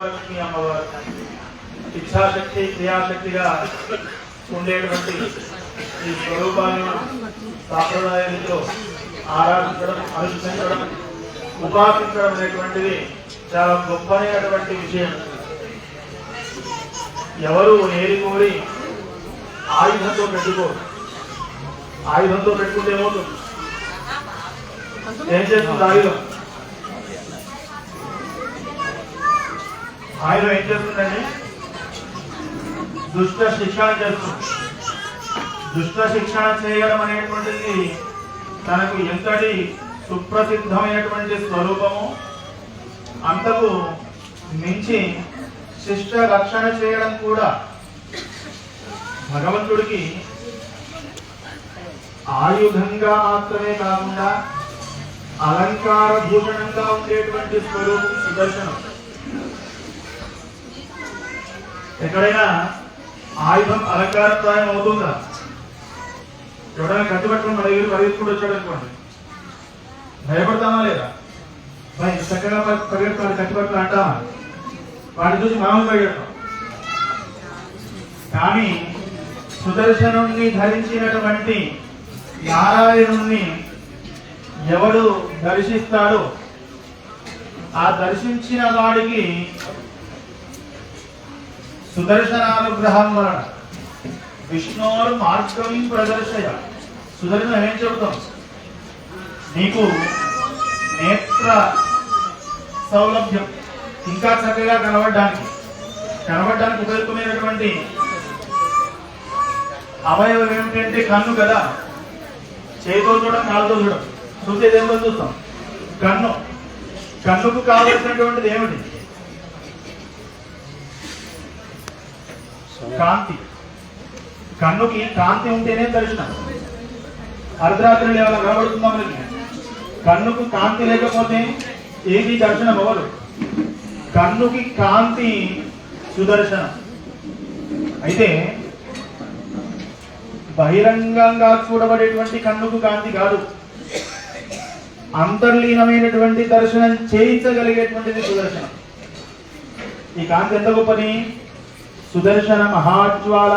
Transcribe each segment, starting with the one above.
అమ్మవారు ఇచ్ఛాశక్తి క్రియాశక్తిగా ఉండేటువంటి ఈ స్వరూపాలను సాంప్రదాయ రీతిలో ఆరాధించడం, అనుష్ఠించడం, ఉపాసించడం అనేటువంటిది చాలా గొప్పనైనటువంటి విషయం. ఎవరు ఏరి కోరి ఆయుధంతో పెట్టుకోరు. ఆయుధంతో పెట్టుకుంటే ఏమవుతుంది? ఏం చేస్తుంది ఆయుధం? ఆయుధం ఏం చేస్తుందండి? దుష్ట శిక్షణ చేస్తుంది. దుష్ట శిక్షణ చేయడం అనేటువంటిది తనకు ఎంతటి సుప్రసిద్ధమైనటువంటి స్వరూపము, అంతకు మించి శిష్ట రక్షణ చేయడం కూడా భగవంతుడికి ఆయుధంగా మాత్రమే కాకుండా అలంకార భూషణంగా ఉండేటువంటి స్వరూపం సుదర్శనం. ఎక్కడైనా ఆయుధం అలంకారప్రాయం అవుతుందా? ఎవడైనా కట్టుబట్టుకుని మన దగ్గర పరిగెత్తుకుంటూ వచ్చాడు అనుకోండి, భయపడతామా లేదా? చక్కగా పరిగెత్తుకోవాలి కట్టుబట్టులు అంటామా? వాటిని చూసి మనం పరిగెడతాం. కానీ సుదర్శనుణ్ణి ధరించినటువంటి నారాయణుణ్ణి ఎవడు దర్శిస్తాడో ఆ దర్శించిన వాడికి సుదర్శనానుగ్రహం వలన విష్ణోర్ మార్గం ప్రదర్శయ. సుదర్శనం ఏం చెబుతాం? నీకు నేత్ర సౌలభ్యం, ఇంకా చక్కగా కనబడడానికి ఉపయోగమైనటువంటి అవయవం ఏమిటంటే కన్ను కదా. చేతితో చూడడం, కాళ్ళతో చూడడం. చూస్తే దేంతో చూస్తాం? కన్ను. కన్నుకు కావలసినటువంటిది ఏమిటి? కాంతి. కన్నుకి కాంతి ఉంటేనే దర్శనం. అర్ధరాత్రి ఏమైనా కనబడుతుందా మనకి? కన్నుకు కాంతి లేకపోతే ఏది దర్శనం అవ్వదు. కన్నుకి కాంతి సుదర్శనం. అయితే బహిరంగంగా చూడబడేటువంటి కన్నుకు కాంతి కాదు, అంతర్లీనమైనటువంటి దర్శనం చేయించగలిగేటువంటిది సుదర్శనం. ఈ కాంతి ఎంత గొప్పది! సుదర్శన మహాజ్వాల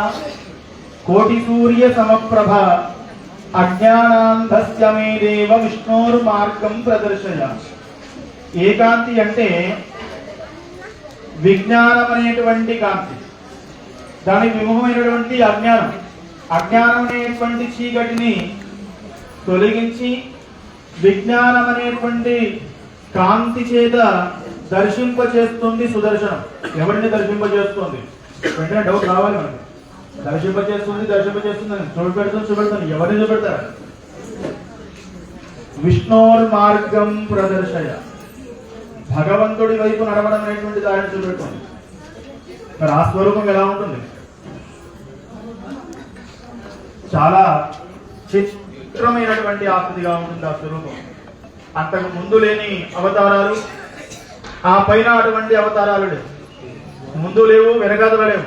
కోటి సూర్య సమప్రభ అజ్ఞానాంధస్య మే దేవ విష్ణోర్ మార్గం ప్రదర్శయ. ఏ కాంతి అంటే విజ్ఞానం అనేటువంటి కాంతి. దానికి విముఖమైనటువంటి అజ్ఞానం. అజ్ఞానం అనేటువంటి చీకటిని తొలగించి విజ్ఞానం అనేటువంటి కాంతి చేత దర్శింపచేస్తుంది సుదర్శనం. ఎవరిని దర్శింపచేస్తుంది? వెంటనే డౌట్ రావాలి మనకి. దర్శింపచేస్తుంది అని చూపెడతాను. ఎవరిని చూపెడతారు? విష్ణోర్ మార్గం ప్రదర్శయ. భగవంతుడి వైపు నడవడం అనేటువంటి దారిని చూపెడుతుంది. మరి ఆ స్వరూపం ఎలా ఉంటుంది? చాలా చిత్రమైనటువంటి ఆకృతిగా ఉంటుంది ఆ స్వరూపం. అంతకు ముందు లేని అవతారాలు, ఆ పైన అటువంటి అవతారాలు లేవు. ముందు లేవు, వెనకాతల లేవు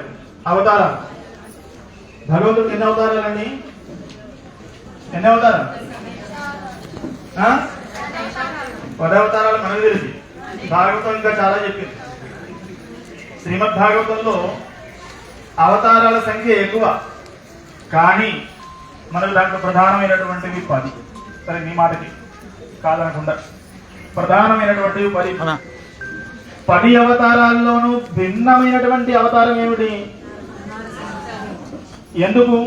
అవతారాలు. భగవంతుడికి ఎన్ని అవతారాలండి? ఎన్ని అవతారాలు? 10 అవతారాలు మనకు తెలిసి. భాగవతం ఇంకా చాలా చెప్పింది. శ్రీమద్ భాగవతంలో అవతారాల సంఖ్య ఎక్కువ, కానీ మనకు దాంట్లో ప్రధానమైనటువంటివి 10. సరే, మీ మాటకి కాదనకుండా ప్రధానమైనటువంటివి 10. 10 అవతారాల్లోనూ భిన్నమైనటువంటి అవతారం ఏమిటి? ఎందుకు?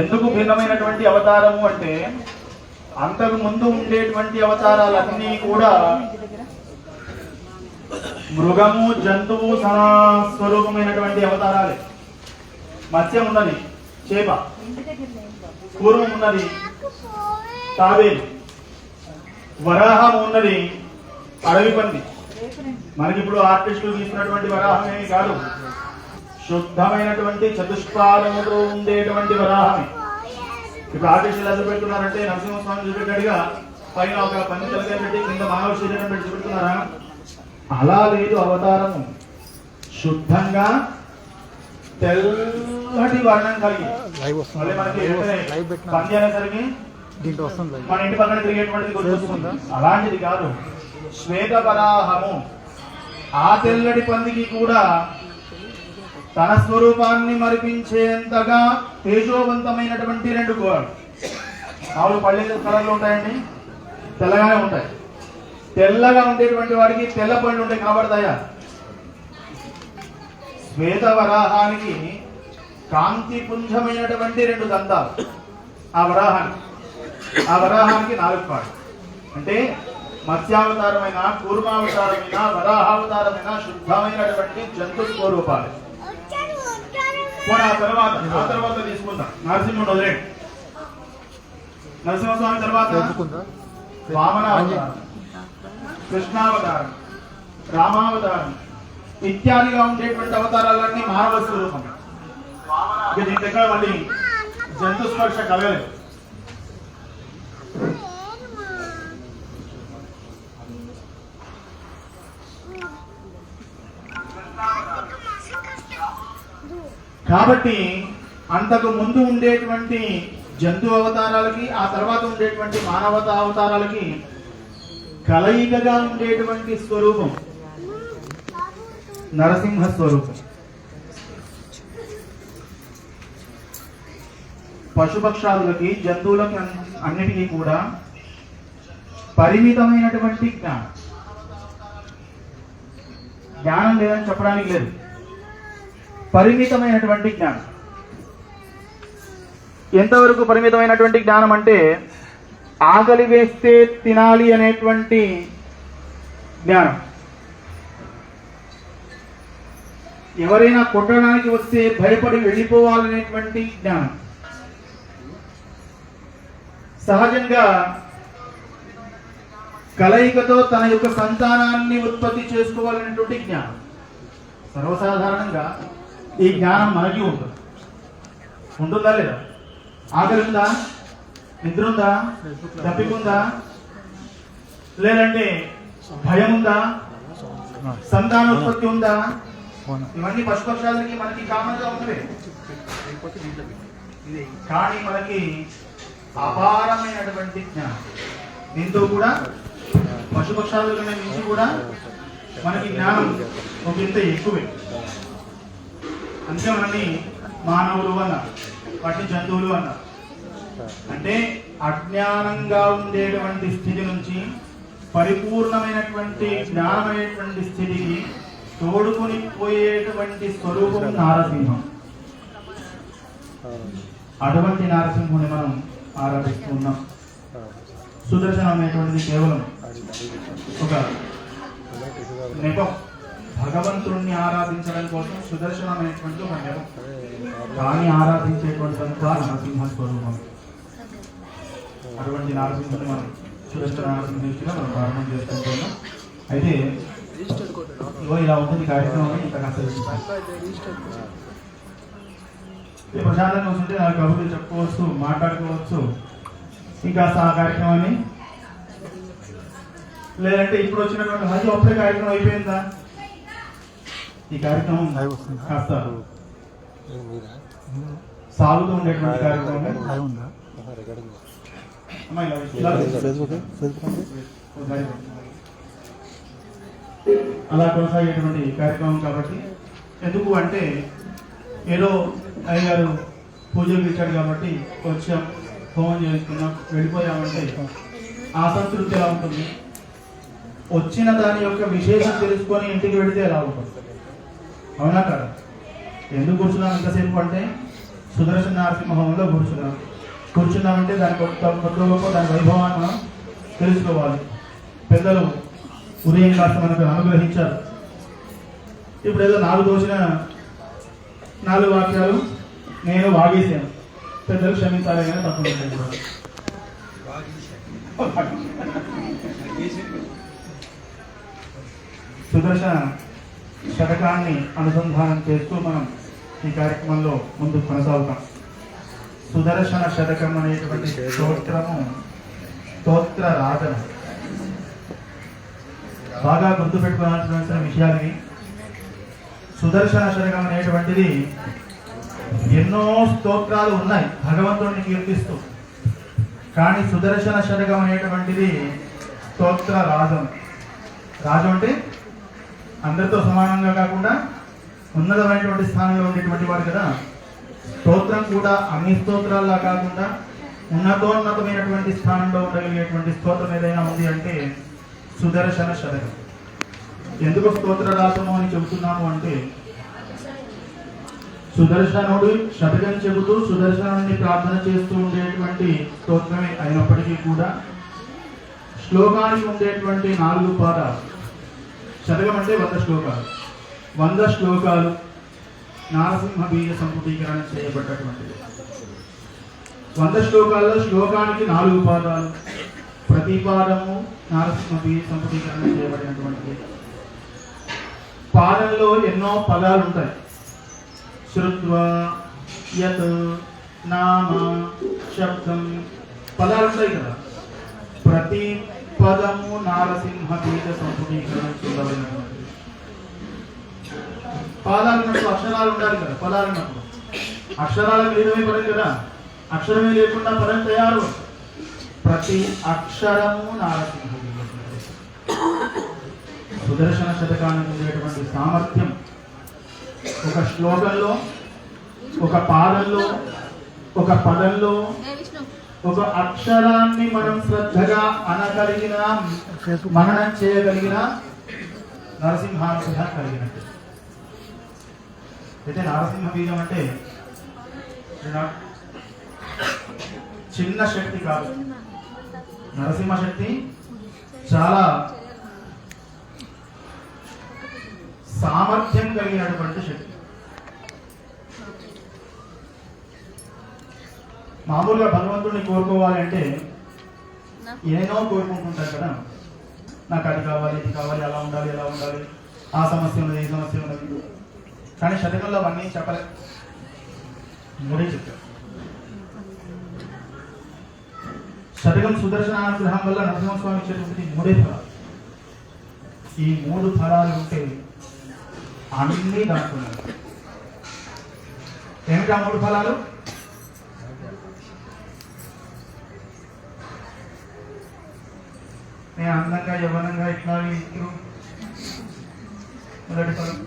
ఎందుకు భిన్నమైనటువంటి అవతారము అంటే, అంతకు ముందు ఉండేటువంటి అవతారాలన్నీ కూడా మృగము, జంతువు స్వరూపమైనటువంటి అవతారాలే. మత్స్యం ఉన్నది, చేప. పూర్వం ఉన్నది తాబేలు. వరాహం ఉన్నది, అడవి పంది. మనకిప్పుడు ఆర్టిస్టులు తీసుకున్నటువంటి వరాహం ఏమి కాదు, శుద్ధమైనటువంటి చతుష్పాదముతో ఉండేటువంటి వరాహమే. ఇప్పుడు ఆర్టిస్టులు ఎలా చూపెడుతున్నారంటే, నరసింహస్వామి చూపెట్టాడుగా పైన ఒక పంది తలకాయ పెట్టి కింద మానవ శరీరం పెట్టి చూపెడుతున్నారా? అలా లేదు అవతారము. శుద్ధంగా తెల్లటి వర్ణం కలిగి, పంది అనేసరికి దీంట్లో వస్తుంది. మన ఇంటి పక్కన తిరిగేటువంటిది గుర్తొస్తుందా? అలాంటిది కాదు. శ్వేత వరాహము ఆ తెల్లటి పందికి కూడా తన స్వరూపాన్ని మరిపించేంతగా తేజోవంతమైనటువంటి రెండు గోడలు. ఆవులు పళ్ళే కలర్లు ఉంటాయండి, తెల్లగానే ఉంటాయి. తెల్లగా ఉండేటువంటి వాడికి తెల్ల పళ్ళు ఉంటాయి, కనబడతాయా? శ్వేత వరాహానికి కాంతి పుంజమైనటువంటి రెండు దంతాలు. ఆ వరాహానికి 4 పాడు. అంటే మత్స్యావతారమైన, కూర్మావతారమైన, వరాహావతారమైన శుద్ధమైనటువంటి జంతు స్వరూపాలు. ఆ తర్వాత తీసుకుందాం. నరసింహుడు వదిలేండి. నరసింహస్వామి తర్వాత వామనావతారం, కృష్ణావతారం, రామావతారం ఇత్యాదిగా ఉండేటువంటి అవతారాలన్నీ మానవ స్వరూపం. ఇక దీని దగ్గర మళ్ళీ జంతు స్పర్శ కలగలేదు. కాబట్టి అంతకు ముందు ఉండేటువంటి జంతు అవతారాలకి, ఆ తర్వాత ఉండేటువంటి మానవత అవతారాలకి కలయికగా ఉండేటువంటి స్వరూపం నరసింహ స్వరూపం. పశుపక్షాదులకి, జంతువులకి అన్నిటికీ కూడా పరిమితమైనటువంటి జ్ఞానం లేదని చెప్పడానికి లేదు. పరిమితమైనటువంటి జ్ఞానం. ఎంతవరకు పరిమితమైనటువంటి జ్ఞానం అంటే ఆకలి వేస్తే తినాలి అనేటువంటి జ్ఞానం. ఎవరైనా కొట్టడానికి వస్తే భయపడి వెళ్ళిపోవాలనేటువంటి జ్ఞానం. సహజంగా కలయికతో తన యొక్క సంతానాన్ని ఉత్పత్తి చేసుకోవాలనేటువంటి జ్ఞానం. సర్వసాధారణంగా ఈ జ్ఞానం మనకి ఉంటుంది. ఉంటుందా లేదా? ఆకలి ఉందా? నిద్ర ఉందా? దప్పికుందా? లేదంటే భయం ఉందా? సంతాన ఉత్పత్తి ఉందా? ఇవన్నీ పశుపక్షాలకి మనకి కామన్గా ఉన్నవే. కానీ మనకి అపారమైనటువంటి జ్ఞానం. దీంతో కూడా పశుపక్షాల నుంచి కూడా మనకి జ్ఞానం ఒక ఇంత ఎక్కువే. అందుకే మనల్ని మానవులు అన్నారు, వాటిని జంతువులు అన్నారు. అంటే అజ్ఞానంగా ఉండేటువంటి స్థితి నుంచి పరిపూర్ణమైనటువంటి జ్ఞానమైనటువంటి స్థితికి తోడుకుని పోయేటువంటి స్వరూపం నారసింహం. అటువంటి నారసింహుని మనం ఆరాధిస్తూ ఉన్నాం. సుదర్శనం అనేటువంటిది కేవలం ఒక నెపం. భగవంతుడిని ఆరాధించడం కోసం సుదర్శనం అనేటువంటి ఒక నెపం. కానీ ఆరాధించేటువంటిదంతా నరసింహ స్వరూపం. అటువంటి నారసింహుని మనం సుదర్శన నరసింహుడిగా మనం ప్రారంభం చేసుకుంటున్నాం. అయితే ఇగో ఇలా ఉంటుంది కార్యక్రమం. ఇంకా ప్రశాంతంగా వస్తుంటే నాకు కబుర్లు చెప్పుకోవచ్చు, మాట్లాడుకోవచ్చు. ఇంకా ఆ కార్యక్రమాన్ని లేదంటే ఇప్పుడు వచ్చినటువంటి హజ్ ఒక్కడే కార్యక్రమం అయిపోయిందా? ఈ కార్యక్రమం కాస్త సాగుతూ ఉండేటువంటి కార్యక్రమం అలా కొనసాగేటువంటి కార్యక్రమం. కాబట్టి ఎందుకు అంటే ఏదో అయ్యగారు పూజలు ఇచ్చాడు కాబట్టి వచ్చాం, హోమం చేసుకున్నాం, వెళ్ళిపోయామంటే ఆ సంతృప్తి ఎలా ఉంటుంది? వచ్చిన దాని యొక్క విశేషం తెలుసుకొని ఇంటికి వెళితే ఎలా ఉంటుంది? అవునా కదా? ఎందుకు కూర్చున్నాం ఎంతసేపు అంటే సుదర్శన నరసింహ హోమంలో కూర్చున్నామంటే దాని కొత్త గొప్ప దాని వైభవాన్ని మనం తెలుసుకోవాలి. పెద్దలు ఉదయం కాస్త మనకు అనుగ్రహించారు. ఇప్పుడు ఏదో 4 దోచిన 4 వాక్యాలు నేను వాగేశాను. పెద్దలు క్షమించాలి కానీ తప్పకుండా సుదర్శన శతకాన్ని అనుసంధానం చేస్తూ మనం ఈ కార్యక్రమంలో ముందు కొనసాగుతాం. సుదర్శన శతకం అనేటువంటి స్తోత్రము, స్తోత్ర రాధన బాగా గుర్తుపెట్టుకోవాల్సిన విషయాలు. సుదర్శన శతకం అనేటువంటిది ఎన్నో స్తోత్రాలు ఉన్నాయి భగవంతుడిని కీర్తిస్తూ. కానీ సుదర్శన శతకం అనేటువంటిది స్తోత్ర రాజం. రాజం అంటే అందరితో సమానంగా కాకుండా ఉన్నతమైనటువంటి స్థానంలో ఉండేటువంటి వాడు కదా. స్తోత్రం కూడా అన్ని స్తోత్రాల్లా కాకుండా ఉన్నతోన్నతమైనటువంటి స్థానంలో ఉండగలిగేటువంటి స్తోత్రం ఏదైనా ఉంది అంటే సుదర్శన శతకం. ఎందుకు స్తోత్ర రాజము అని చెబుతున్నాము అంటే, సుదర్శనుడు శతకం చెబుతూ సుదర్శనుడిని ప్రార్థన చేస్తూ ఉండేటువంటి స్తోత్రమే అయినప్పటికీ కూడా శ్లోకానికి ఉండేటువంటి 4 పాదాలు. శతకం అంటే 100 శ్లోకాలు. 100 శ్లోకాలు నారసింహ బీజ సంపుటీకరణ చేయబడ్డటువంటిది. 100 శ్లోకాల్లో శ్లోకానికి 4 పాదాలు, ప్రతి పాదము నారసింహ బీజ సంపుటీకరణ చేయబడినటువంటిది. పాదంలో ఎన్నో పదాలు ఉంటాయి. శ్రుత్వా యత్ నామ శబ్దం పదాలు ఉంటాయి కదా. ప్రతి పదము నారసింహ బీజ సంపుటీకరణ చేయబడినటువంటిది. పాదాలు ఉన్నప్పుడు అక్షరాలు ఉండాలి కదా. పదాలు ఉన్నప్పుడు అక్షరాల మీదమే పదం కదా. అక్షరమే లేకుండా పదం తయారు. ప్రతి అక్షరము నారసింహ బీజ. సుదర్శన శతకానికి ఉండేటువంటి సామర్థ్యం ఒక శ్లోకంలో, ఒక పాదంలో, ఒక పదంలో ఒక అక్షరాన్ని మనం శ్రద్ధగా అనగలిగిన, మననం చేయగలిగిన నరసింహానుగ్రహ కలిగినట్టు. అయితే నారసింహ బీజం అంటే చిన్న శక్తి కాదు. నరసింహ శక్తి చాలా సామర్థ్యం కలిగినటువంటి శక్తి. మామూలుగా భగవంతుడిని కోరుకోవాలి అంటే ఏనో కోరుకుంటుంటారు కదా. నాకు అది కావాలి, ఇది కావాలి, అలా ఉండాలి, ఎలా ఉండాలి, ఆ సమస్య ఉన్నది, ఈ సమస్య ఉన్నది. కానీ శతకంలో అవన్నీ చెప్పలేదు. మూడే చెప్తారు. శతకం సుదర్శనానుగ్రహం వల్ల నరసింహస్వామి ఇచ్చేటువంటి 3 ఫలాలు. ఈ 3 ఫలాలు ఉంటే అన్ని దాంట్లో ఏమిటా 3 ఫలాలు? నేను అందంగా యవ్వనంగా ఇట్లా ఇద్దరు. మొదటి ఫలం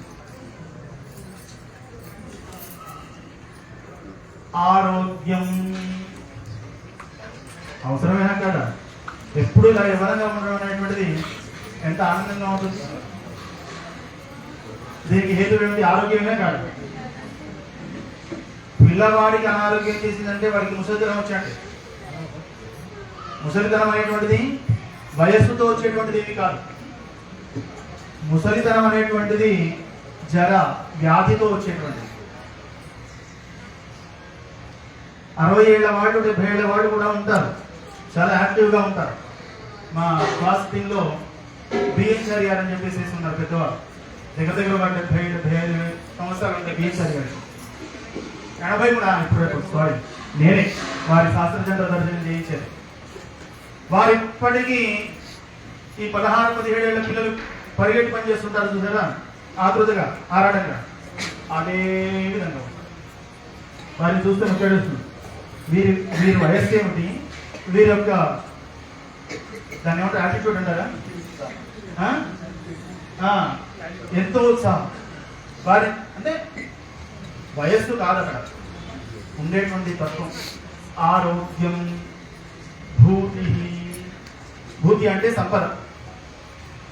ఆరోగ్యం. అవసరమైన కదా. ఎప్పుడు ఇలా యవ్వనంగా ఉండడం అనేటువంటిది ఎంత ఆనందంగా ఉంటుంది. దీనికి హేతు ఏమిటి? ఆరోగ్యమే కాదు. పిల్లవాడికి అనారోగ్యం చేసిందంటే వాడికి ముసలితనం వచ్చాడు. ముసలితనం అనేటువంటిది వయస్సుతో వచ్చేటువంటిది ఏమి కాదు. ముసలితనం అనేటువంటిది జర వ్యాధితో వచ్చేటువంటిది. 60 ఏళ్ల వాళ్ళు, 70 ఏళ్ల వాళ్ళు కూడా ఉంటారు, చాలా యాక్టివ్గా ఉంటారు. మా క్లాస్ టీంలో బిహెచ్ఆర్ గారు అని చెప్పేసి ఉన్నారు పెద్దవాళ్ళు. దగ్గర 75 సంవత్సరాలు ఉంటే బిహెచ్ఆర్ గారు 80 కూడా ఇప్పుడు సారీ నేనే వారి శాస్త్రచంద్ర దర్శనం చేయించారు. వారు ఇప్పటికీ ఈ 16-17 ఏళ్ల పిల్లలు పరిగెట్టి పని చేస్తుంటారు చూసారా, ఆతృతగా, ఆరాటంగా. అదే విధంగా వారిని చూస్తే ముఖ్యస్తుంది. వీరి వయస్సు ఏమిటి, వీరి యొక్క దాన్ని ఏమంటే యాటిట్యూడ్ అంటారా, ఎంతో ఉత్సాహం. వారి అంటే వయస్సు కాదు అక్కడ ఉండేటువంటి తత్వం. ఆరోగ్యం. భూతి. భూతి అంటే సంపద.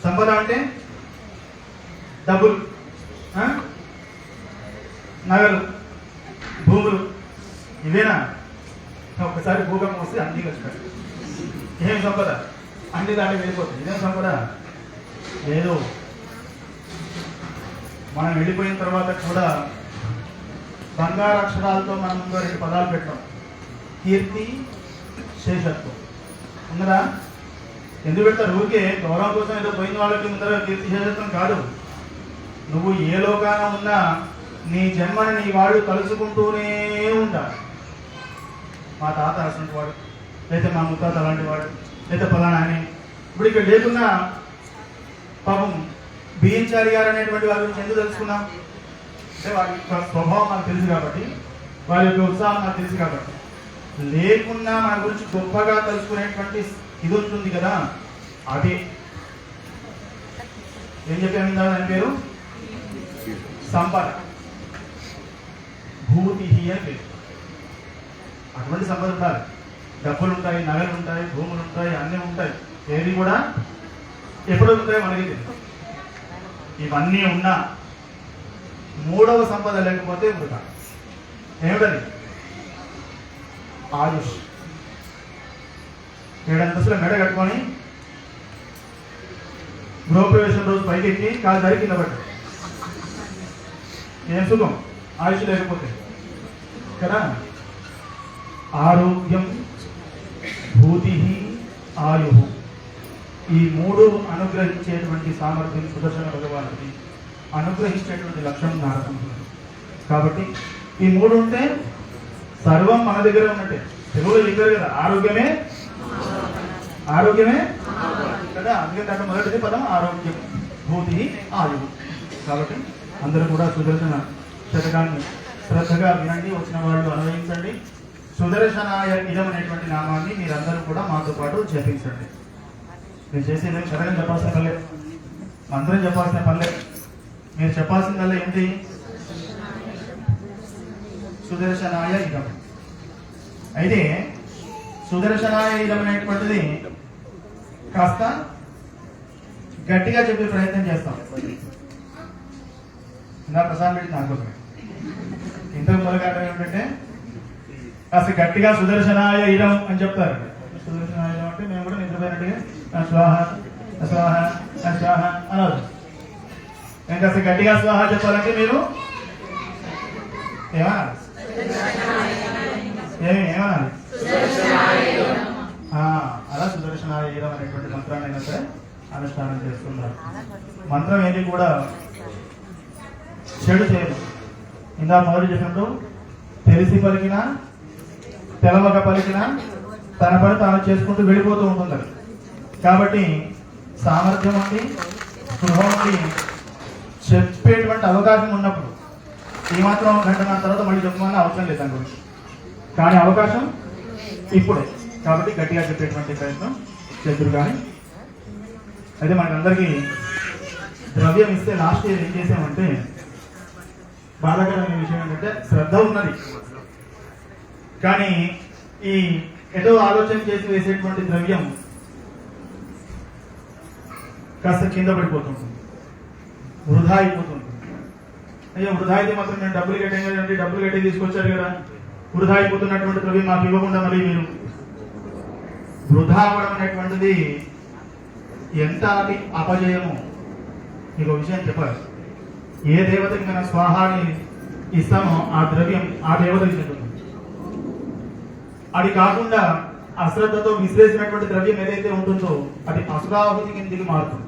సంపద అంటే డబ్బులు, నగలు, భూములు. ఇవేనా? ఒకసారి భూకంపం వస్తే అన్ని కలిసిపోయి ఏం సంపద అన్ని దాన్ని వెళ్ళిపోతుంది. ఇదేం సంపద లేదు. మనం వెళ్ళిపోయిన తర్వాత కూడా బంగారు అక్షరాలతో మనం ముందు 2 పదాలు పెట్టాం. కీర్తి, శేషత్వం. ఉన్నదా? ఎందుకు పెడతారు? ఊరికే గౌరవం కోసం ఏదో పోయిన వాళ్ళకి ముందర కీర్తి శేషత్వం కాదు. నువ్వు ఏ లోకాన ఉన్నా నీ జన్మని నీ వాడు కలుసుకుంటూనే ఉండాలి. మా తాత అటువంటి వాడు, లేదా మా ముత్తాత అలాంటి వాడు, లేదా ఫలానా అని. ఇప్పుడు ఇక్కడ లేకున్నా పాపం బిహెచ్ఆర్ గారు అనేటువంటి వారి గురించి ఎందుకు తెలుసుకున్నాం అంటే వారి యొక్క స్వభావం నాకు తెలుసు కాబట్టి, వారి యొక్క ఉత్సాహం నాకు తెలుసు కాబట్టి. లేకున్నా మన గురించి గొప్పగా తెలుసుకునేటువంటి ఇది ఉంటుంది కదా, అదే ఏం చెప్పాము దాని పేరు సంపద. భూతి అని పేరు. అటువంటి సంపద ఉండాలి. డబ్బులు ఉంటాయి, నగలు ఉంటాయి, భూములు ఉంటాయి, అన్నీ ఉంటాయి. ఏది కూడా ఎప్పుడు ఉంటాయో మనకి తెలియదు. ఇవన్నీ ఉన్నా మూడవ సంపద లేకపోతే వృధా. ఏమిటది? ఆయుష్. 7 అంతస్తుల మెడ కట్టుకొని గృహప్రవేశం రోజు పైకెక్కి కాలు దారి కింద పడ్డాడు. ఏం సుఖం ఆయుష్ లేకపోతే కదా. ఆరోగ్యం, భూతి, ఆయు, ఈ 3 అనుగ్రహించేటువంటి సామర్థ్యం సుదర్శన భగవానుడికి, అనుగ్రహించేటువంటి లక్షణం నారసింహుడు. కాబట్టి ఈ 3 ఉంటే సర్వం మన దగ్గర ఉన్నట్టే. తెలుగులో చెప్పారు కదా, ఆరోగ్యమే కదా. అందుకే దాంట్లో మొదటిది పదం ఆరోగ్యం, భూతి, ఆయువు. కాబట్టి అందరూ కూడా సుదర్శన శతకాన్ని శ్రద్ధగా వినండి, వచ్చిన వాళ్ళు అన్వయించండి. సుదర్శనాయ ఇదం అనేటువంటి నామాన్ని మీరందరూ కూడా మాతో పాటు జపించండి. మీరు చేసేది శతకం చెప్పాల్సిన పనిలేదు, మంత్రం చెప్పాల్సిన పనిలేదు. మీరు చెప్పాల్సిందల్లా ఏంటి? సుదర్శనాయ ఇదం. అయితే సుదర్శనాయ ఇదం అనేటువంటిది కాస్త గట్టిగా చెప్పే ప్రయత్నం చేస్తాం. నా ప్రసాదం పెట్టి అనుకోవడం ఇంతకు మొదలుగా ఏమిటంటే కాస్త గట్టిగా సుదర్శనాయ ఇదం అని చెప్తారు. సుదర్శనాయ ఇదం అంటే మేము కూడా నిద్రపోయినట్టుగా స్వాహ స్వాహ స్వాహ అనదు. నేను కాస్త గట్టిగా స్వాహ చెప్పాలంటే మీరు ఏమనాలి? ఏమనాలి? అలా సుదర్శనాయ ఇదం అనేటువంటి మంత్రాన్ని అయినా సరే అనుష్ఠానం చేస్తున్నారు. మంత్రం ఏది కూడా చెడు చేయదు. ఇందా మొదటి చెప్పినట్టు తెలిసి పలికినా తెలవక పలికినా తన పని తాను చేసుకుంటూ వెళ్ళిపోతూ ఉంటుంది. కాబట్టి సామర్థ్యం ఉండి గృహం ఉండి చెప్పేటువంటి అవకాశం ఉన్నప్పుడు ఏమాత్రం గంటన్న తర్వాత మళ్ళీ చెప్పమని అవసరం లేదు దాని గురించి. కానీ అవకాశం ఇప్పుడే, కాబట్టి గట్టిగా చెప్పేటువంటి ప్రయత్నం చేద్దరు. కానీ అయితే మనకందరికీ ద్రవ్యం ఇస్తే లాస్ట్ ఇయర్ ఏం చేసామంటే, బాధాకరమైన విషయం ఏంటంటే శ్రద్ధ ఉన్నది కానీ ఈ ఏదో ఆలోచన చేసి వేసేటువంటి ద్రవ్యం కాస్త కింద పడిపోతుంటుంది, వృధా అయిపోతుంది. అయ్యో వృధా అయితే మాత్రం నేను డబ్బులు కట్టాం కదండి, డబ్బులు కట్టి తీసుకొచ్చారు కదా, వృధా అయిపోతున్నటువంటి ద్రవ్యం మాకు ఇవ్వకుండా మళ్ళీ మీరు వృధా అవ్వడం అనేటువంటిది ఎంత అపజయము. మీకు విషయం చెప్పాలి. ఏ దేవతకి మనం స్వాహాన్ని ఇస్తామో ఆ ద్రవ్యం ఆ దేవతకి చెందుతుంది. అది కాకుండా అశ్రద్ధతో విశ్లేషించినటువంటి ద్రవ్యం ఏదైతే ఉంటుందో అది అసురాహుతి కిందికి మారుతుంది.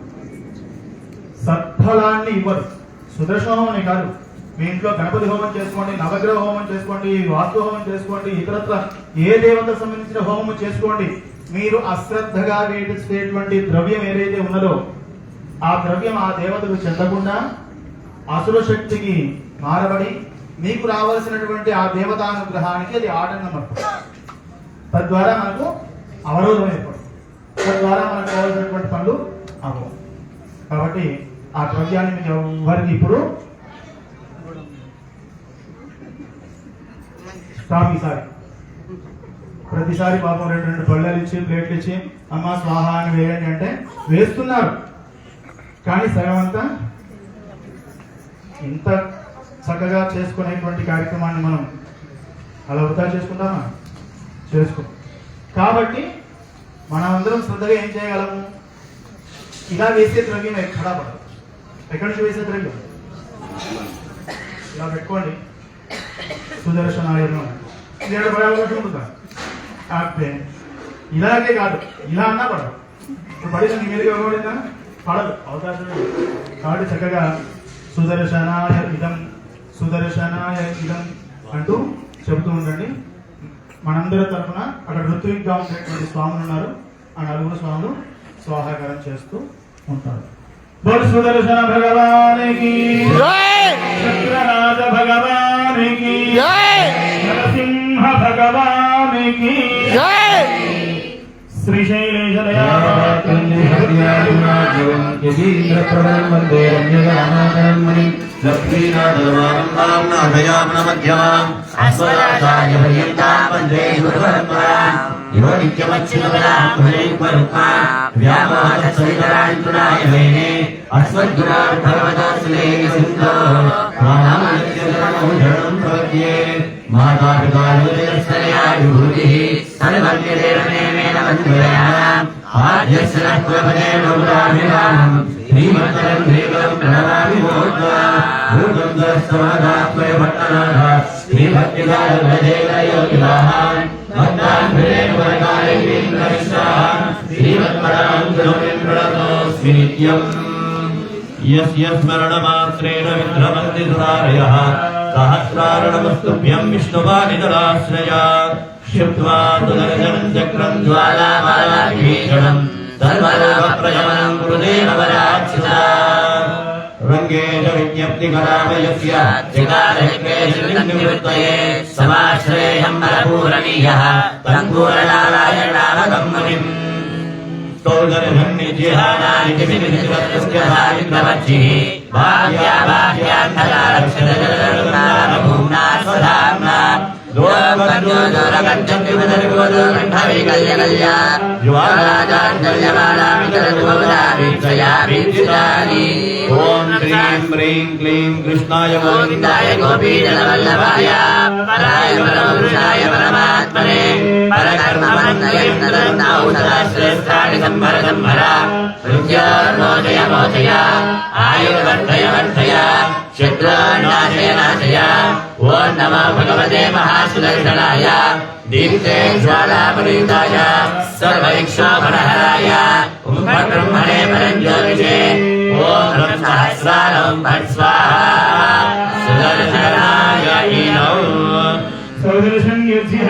సత్ఫలాన్ని ఇవ్వదు. సుదర్శన హోమం అనే కాదు, మీ ఇంట్లో గణపతి హోమం చేసుకోండి, నవగ్రహ హోమం చేసుకోండి, వాస్తు హోమం చేసుకోండి, ఇతరత్ర ఏ దేవతకు సంబంధించిన హోమం చేసుకోండి. మీరు అశ్రద్ధగా వేసేటువంటి ద్రవ్యం ఏదైతే ఉన్నదో ఆ ద్రవ్యం ఆ దేవతకు చెందకుండా అసుర శక్తికి మారబడి మీకు రావాల్సినటువంటి ఆ దేవతానుగ్రహానికి అది ఆటంకం పడుతుంది. తద్వారా మనకు అవరోధం ఏర్పడుతుంది. తద్వారా మనకు కావాల్సినటువంటి పనులు అవ్వవు. కాబట్టి ఆ ద్రవ్యాన్ని మీకు ఎవరికి ఇప్పుడు ప్రతిసారి పాపం 2 పళ్ళలు ఇచ్చి ప్లేట్లు ఇచ్చి అమ్మ స్వాహ అని వేయండి అంటే వేస్తున్నారు. కానీ సగం అంతా ఇంత చక్కగా చేసుకునేటువంటి కార్యక్రమాన్ని మనం అలా వృధా చేసుకుంటామా? చేసుకో. కాబట్టి మనమందరం శ్రద్ధగా ఏం చేయగలము? ఇలా వేసే ద్రవ్యం ఎక్కడా పడదు. ఎక్కడి నుంచి వేసే ద్రవ్యం ఇలా పెట్టుకోండి. సుదర్శనాయుధం అవకాశం ఉంటుందా? కాకపోతే ఇలాగే కాదు, ఇలా అన్నా పడదు. ఇప్పుడు పడిన నీ మీదకి ఇవ్వబడిందా? పడదు, అవకాశం లేదు. కాబట్టి చక్కగా సుదర్శనాయ ఇదం సుదర్శనాయ ఇదం అంటూ చెబుతూ ఉండండి. మనందరి తరఫున అక్కడ ఋత్విక్గా ఉండేటువంటి స్వాములు ఉన్నారు. ఆ 4 స్వాములు స్వాహాకారం చేస్తూ ఉంటారు. బోల్ సుదర్శన భగవానికి చక్రరాజ భగవానికి నరసింహ భగవానికి की श्रीशैलेशदया माता पिता यस्य स्मरणमात्रेण विद्रमन्ति सुरारयः सहस्रारणमस्तुभ्यं विष्णुवादितराश्रया क्षिप्त्वा तुदर्शनं चक्रं ज्वालामालाभीषणं सर्वलोकप्रशमनं गुरुदेव वराक्षिता रङ्गे च विज्ञप्तिकरामयस्य चिकारयज्ञेशनिवृत्तये समाश्रयेऽहं परपूरणीयः तङ्गूरनारायणावगं मुनिम् ओम श्रीं ह्रीं क्लीं कृष्णाय गोविन्दाय गोपीजनवल्लभाय पराय परमपुरुषाय परमात्मने परकर्मवन्दयन्नदन्नाउषधश्रेष्ठानि सम्भरसम्भरा मृत्योर्मोचय मोचय आयुर्वर्धय वर्धय शत्रून्नाशय नाशय ॐ नमो भगवते महासुदर्शनाय दीप्ते ज्वालापरीताय सर्वैक्षोभनहराय ब्रह्मणे परञ्ज्योतिषे ॐ सहस्रारं भट् स्वाहा सुदर्शनाय ईनौ सौदर्शन युद्धः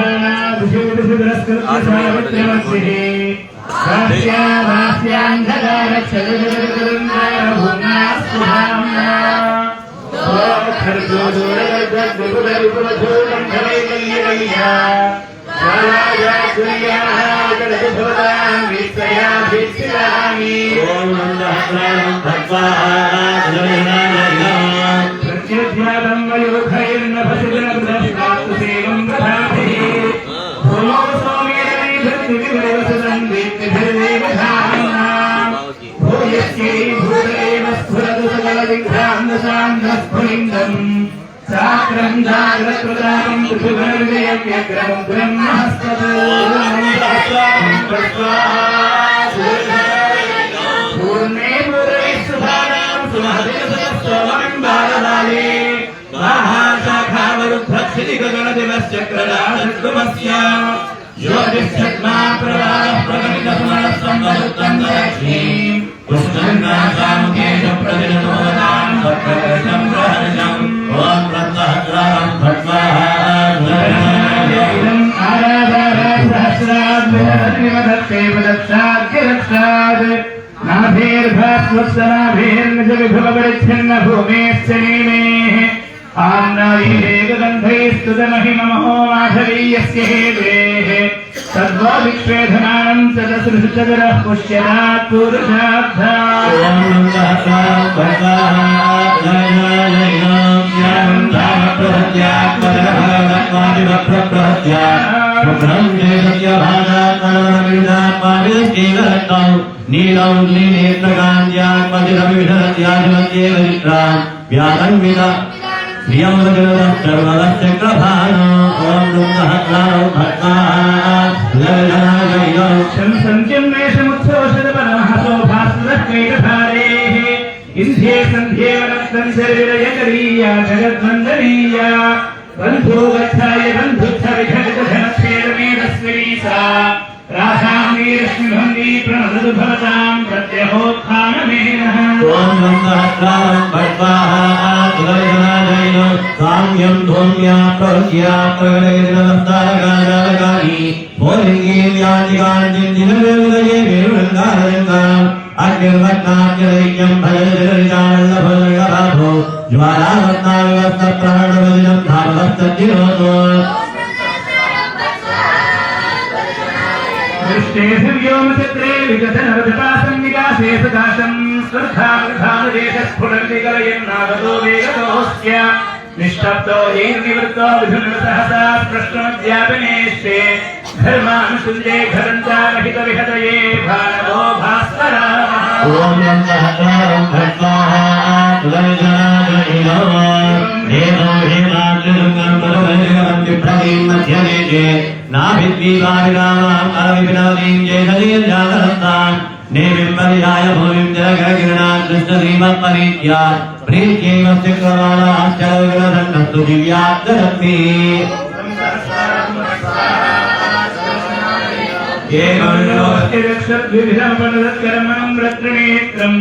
दुष्यदुष्यदस्कृत्यसावित्रमस्तिः भास्याभास्यान्धकारक्षगजगजगरुन्दारभूम्नास्तुभाम्ना खर्गोदोरगद्गद्गुदरिपुरधूरं खलैकल्यकल्या शालायाः जगद्भवतां वीक्षया भीक्षयामि ॐ नन्दहस्राणं भक्त्वाः प्रत्युद्यातं वयोखैर्नभसिदनब्रह्मात्मसेवं दधाभिः भूमौ सौम्येनैभृत्तिविवरवसदं दीप्तिभिर्देवधाम्ना भूयश्री भूतदेव स्फुरतु सकलविघ्नान्दसान्धस्फुलिङ्गम् साक्रं जाग्रत्प्रदानं पृथुभिर्जयव्यग्रं ब्रह्महस्तपूर्णे पूर्णैः सुमहदेशस्तोमं भारदाले महाशाखावरुद्धक्षितिगगनदिवश्चक्रराजद्गुमस्य ज्योतिश्चक्मा प्रवाहः प्रकटितसुमनस्संवदुत्तं दलक्ष्मीं पुष्करनाशामुखेश प्रतिनोदां भक्तकृष्णं प्रहर्षम् ॐ प्रत्सहस्रां भट्वाहा आराधारासहस्राद्विहरन्निवदत्ते पदक्षाद्यरक्षाद् नाभेर्भास्वत्सनाभेर्निजविभवपरिच्छिन्न भूमेश्च नीमेः आम्नायैकगन्धैस्तुतमहिममहो माधवीयस्य हेदेः तद्वा विश्वेधमानं चतसृषचतुरः पुष्यनात् नीलं नीनेत्रकान्त्यात्मतिरविधरत्याधिपत्येवचित्रां व्यासङ्गिता प्रियं सर्वदश्चक्रभानो ॐ दुर्गहत्राणो भक्ताः सन्त्यं वेषमुत्सवशतपरमहसो भास्वरः इन्ध्ये सन्ध्ये वनक्तं शरीरयकरीया जगद्वन्दनीया बन्धो गच्छाय बन्धुच्छविघटितधनच्छेदमेधस्विनी सा राधामीरश्मिभङ्गी प्रणदतु भवतां प्रत्यहोत्थानमेनः ॐ दुर्गहत्राणो भक्ताः साम्यं धूम्या प्रवस्या प्रगटगिरिनमस्तारकाराकारि भोलिङ्गीं यान्तिकाञ्चिन्दिनविदये विरुणङ्गारङ्गाम् अग्निर्वत्नाद्यदैक्यं भजजगरिजावल्लभजगभाभो ज्वालावत्नाविवस्तप्राणवदिनं धामवस्तद्दिनोतो उष्णे व्योमचक्रे विकसनरजपासं विकासे सकाशं स्पर्धानुदेशस्फुटन्निकलयन्नागतो वेगतोऽस्य निष्ठप्तो येर्निवृत्तो विधुनसहसा प्रश्नोद्यापनेष्टे धर्मानुसुन्दे घरन्तारहितविहतये भानवो भास्करा ओम नमः भट्टाः तुलजनाजयिनो देवो हेमाग्निरुङ्गं परमैरवं विप्रतिं मध्यदेशे नाभिद्वीपाविरामाम् अरविविनवतीं जेतलीर्जागरन्तां नेमिं पर्याय भूमिं जलगरगिरणां कृष्णदीपपरीत्या प्रीत्यैव चक्रवालाश्चरविरदण्डस्तु दिव्याब्दरत्ने कर्मणं रत्नेत्रं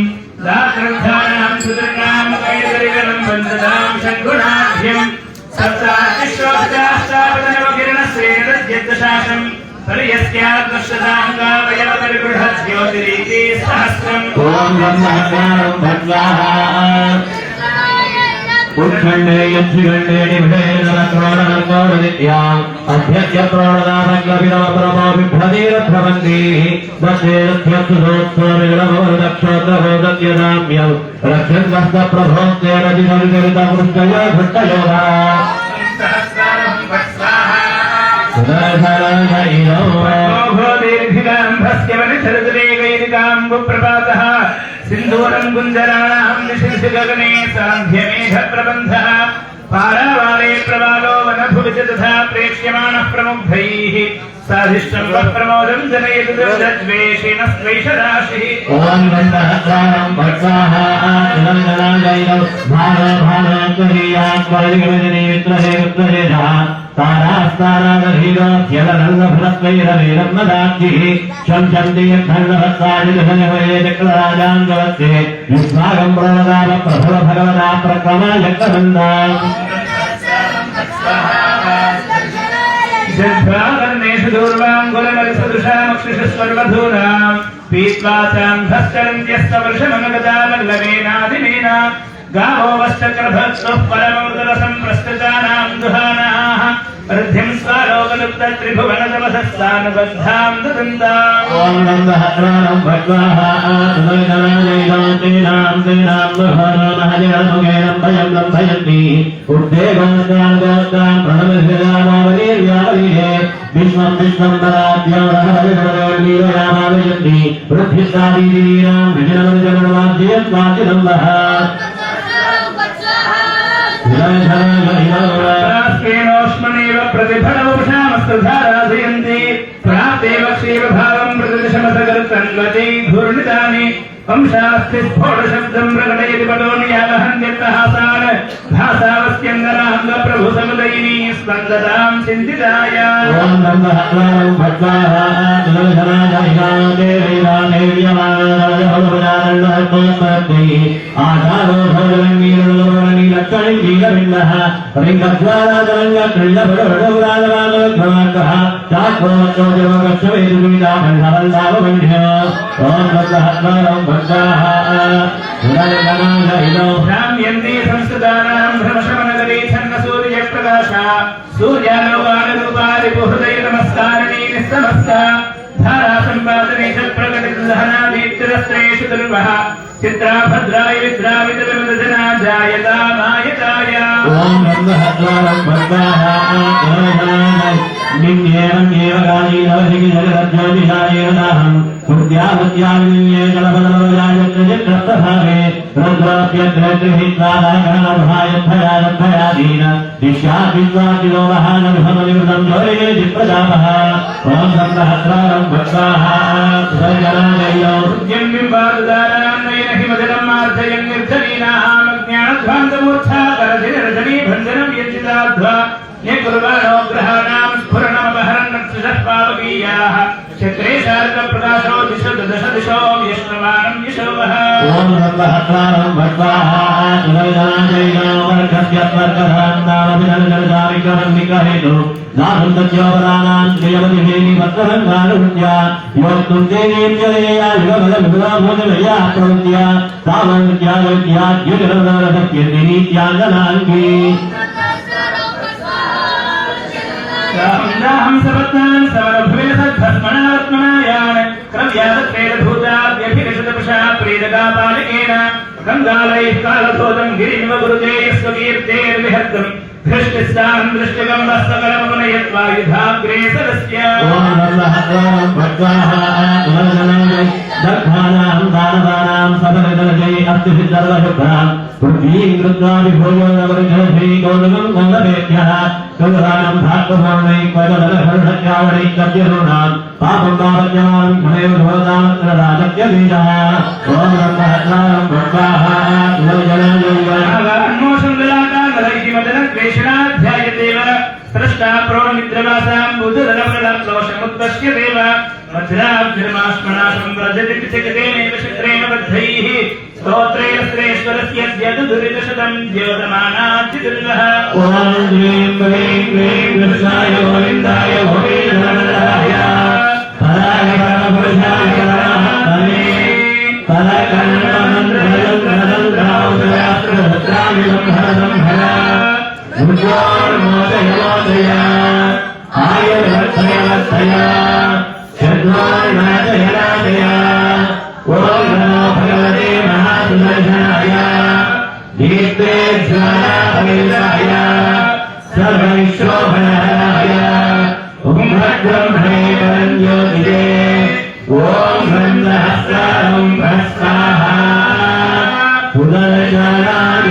दात्रधानां सुदर्णां कैदरिगणं वन्ददां षड्गुणाढ्यं सप्ताश्रोषाष्टावदनवकिरणस्येदद्यद्दशासं पर्यस्याद्दशदाङ्गावयवपरिगृहद्योतिरीति सहस्रम् ओम नमः भट्टाः उत्खण्डे यक्षिखण्डे निभेदनक्रोडनर्गोडनित्याम् अध्यक्ष प्रोडदाभङ्गविनवपरमो बिभ्रतीरथ्रवन्तीः दशेरथ्यत्सुधोत्सोरिगणमोदक्षोद्रभोदत्यदाम्यम् रक्षन्वस्तप्रभोस्तेन दिनविचरितमृष्टयो भट्टयोधा सिंधूरं गुंजराणां निशिंसि गगने सान्ध्यमेघ प्रबन्धः पारावारे प्रवालो वनभुविच तथा प्रेक्ष्यमाणः प्रमुग्धैः साधिष्ठं वप्रमोदं जनयति दुर्जद्वेषेण स्वेषराशिः ओम नमः भट्टाः तुलजनाजयिनो भानोकरीयात्वरिगमजनेत्रहे तारास्तारागधीरोऽध्यलनन्दफलत्वैरवेरम्मदाक्षिः शंसन्ति यद्धर्णभत्तादिधनवये चक्रराजाङ्गवत्ते युष्माकं प्रणदाम प्रभव भगवता प्रक्रमायक्रमन्दा जद्भावर्णेषु दूर्वाङ्गुलमलिसदृशामक्षिषस्वर्वधूनां पीत्वा चान्धश्चरन्त्यस्तवर्षमनगदावल्लवेनादिमेन गावो वश्चक्रभक्तुः परमोदरसं प्रस्तुतानां दुहानाः वृद्धिं स्वालोकलुप्तत्रिभुवनतपसस्तानुबद्धां ददन्ताम् ओम नमः भट्टाः तुलजनाजयिनो तेनां दुहानो महजनमुखेन भयं लम्भयन्ति उद्वेगान् गोत्रान् प्रणमभिरामावलीर्व्यावलीहे विश्वं विश्वं ददाद्यावहरिधरोर्वीरयामावयन्ति वृद्धिस्तादीनां विजनमजनवाद्यत्वादिनम्बः ोष्मणेव प्रतिफलवशामस्तधाराधयन्ति प्राप्तेव क्षेमभावं प्रतिदशमसगर्तन्वते घूर्णितानि वंशास्तिस्फोटशब्दं प्रकटयति पटोनियावहन्त्यर्थहासान् भासावस्यन्दनाङ्गप्रभुसमुदयिनी स्पन्दतां चिन्तिताय ओम नमः भट्टाः तुलजनाजयिनो देवीरामेव्यमानराजभवनानन्दहस्तोत्पत्ति आधारो भवरङ्गीरलोरणीलक्षणिजीलबिन्दः रिङ्गद्वाराजरङ्गक्रीडभडभडौराजरामग्रमार्गः चाक्रोच्चोजरोगच्छवेदुगीतामण्डलन्दावमण्ड्य ओम नमः भट्टाः तुलजनाजयिनो भ्राम्यन्ते संस्कृतानां भ्रमशमनगरे छन्नसूर्यप्रकाशा सूर्यालोकानुरूपादिपुहृदय नमस्कारिणी निस्तमस्ता धारासम्पादने च प्रकटितदहनादीप्तिरस्त्रेषु दुर्वः चित्रा भद्राय विद्रावितविमदजना जायता नायकाय ओम नमः भट्टाः निम्न्येवन्येव गालीनवधिगिजलज्योतिषायेनाहं कुर्द्यावत्याविन्ये जलपदरोजायत्रजित्रस्तभावे रुद्राभ्यग्रगृहीत्वादागणाभायद्धयादद्धयादीन दिश्याद्विद्वादिलो महानभमनिवृतं जोरये जिप्रजापः ओम नमः भट्टाः तुलजनाजयिनो हृद्यं बिम्बादुदारां नयन हिमजलं मार्जयन् निर्जनीनामज्ञानध्वान्तमूर्च्छा करधिरजनी भञ्जनं यज्जिताध्वा निकुर्वाणो ग्रहाणां स्फुरणमपहरन्नक्षुषः पावकीयाः क्षेत्रे शारदप्रकाशो दिशो दश दिशो यष्णवानं यशोवः ओम नमः भट्टाः तुलजनाजयिनो वर्गस्य वर्गधान्तामभिनन्दनजामिकरन्निकहेतु नासुन्दत्योपदानां श्रियमतिहेनि वक्रहङ्गारुण्या योक्तुं देवीं जलेया युगबलविगुणाभोजनया प्रवृत्या तावन्त्यायोग्याद्युजनरसत्यन्दिनीत्याङ्गनाङ्गी दाहं सपत्नां समरभुवे सद्भस्मणात्मनायां क्रम्यादत्रेणभूताभ्यभिनिषदपुषा प्रीतकापालिकेन गङ्गालैः कालभोदं गिरिमिव गुरुतेयस्वकीर्तेर्विहर्तम् धृष्टिस्तान् दृष्टिगम् वस्तकरमुनयत्वायुधाग्रेसरस्य दग्धानां दानवानां सबलदर्जै अस्ति सर्वशुभ्रां पृथ्वीं कृत्वा विभोजो नवरिजलधै गौरवं गौरवेभ्यः गौरवाणं भाग्यभवनैकवदनहर्षश्रावणैकव्यरूणां पापं पापज्ञानं गुणैव भवतामत्रराजत्यबीजः ॐ ब्रह्महत्नां भक्ताः अन्मोषन्दलाकालैहिमदनद्वेषणाध्यायतेव स्रष्टा प्रोणमित्रवासां बुधधनप्रलक्लोषमुत्पश्य देव वज्राभ्यर्माश्मनाशं व्रजति पिचकतेनैव शक्रेण बद्धैः स्तोत्रैरस्त्रेश्वरस्य द्यदुरितशतं द्योतमानाच्युतिर्वः ॐ ह्रीं क्लीं क्लीं कृष्णाय गोविन्दाय गोविन्दनाय हराय परमपुरुषाय नमः मोदय आयुर्वर्धय चन्द्रोन्नाथय ॐ नमो भगवते महासुदर्शनाय दीप्तेज्वालाभवेदाय सर्वैश्वोभनाय ब्रह्मणे परञ्ज्योतिरे ॐ ब्रह्महस्तारं भस्वाहा पुनर्जनाय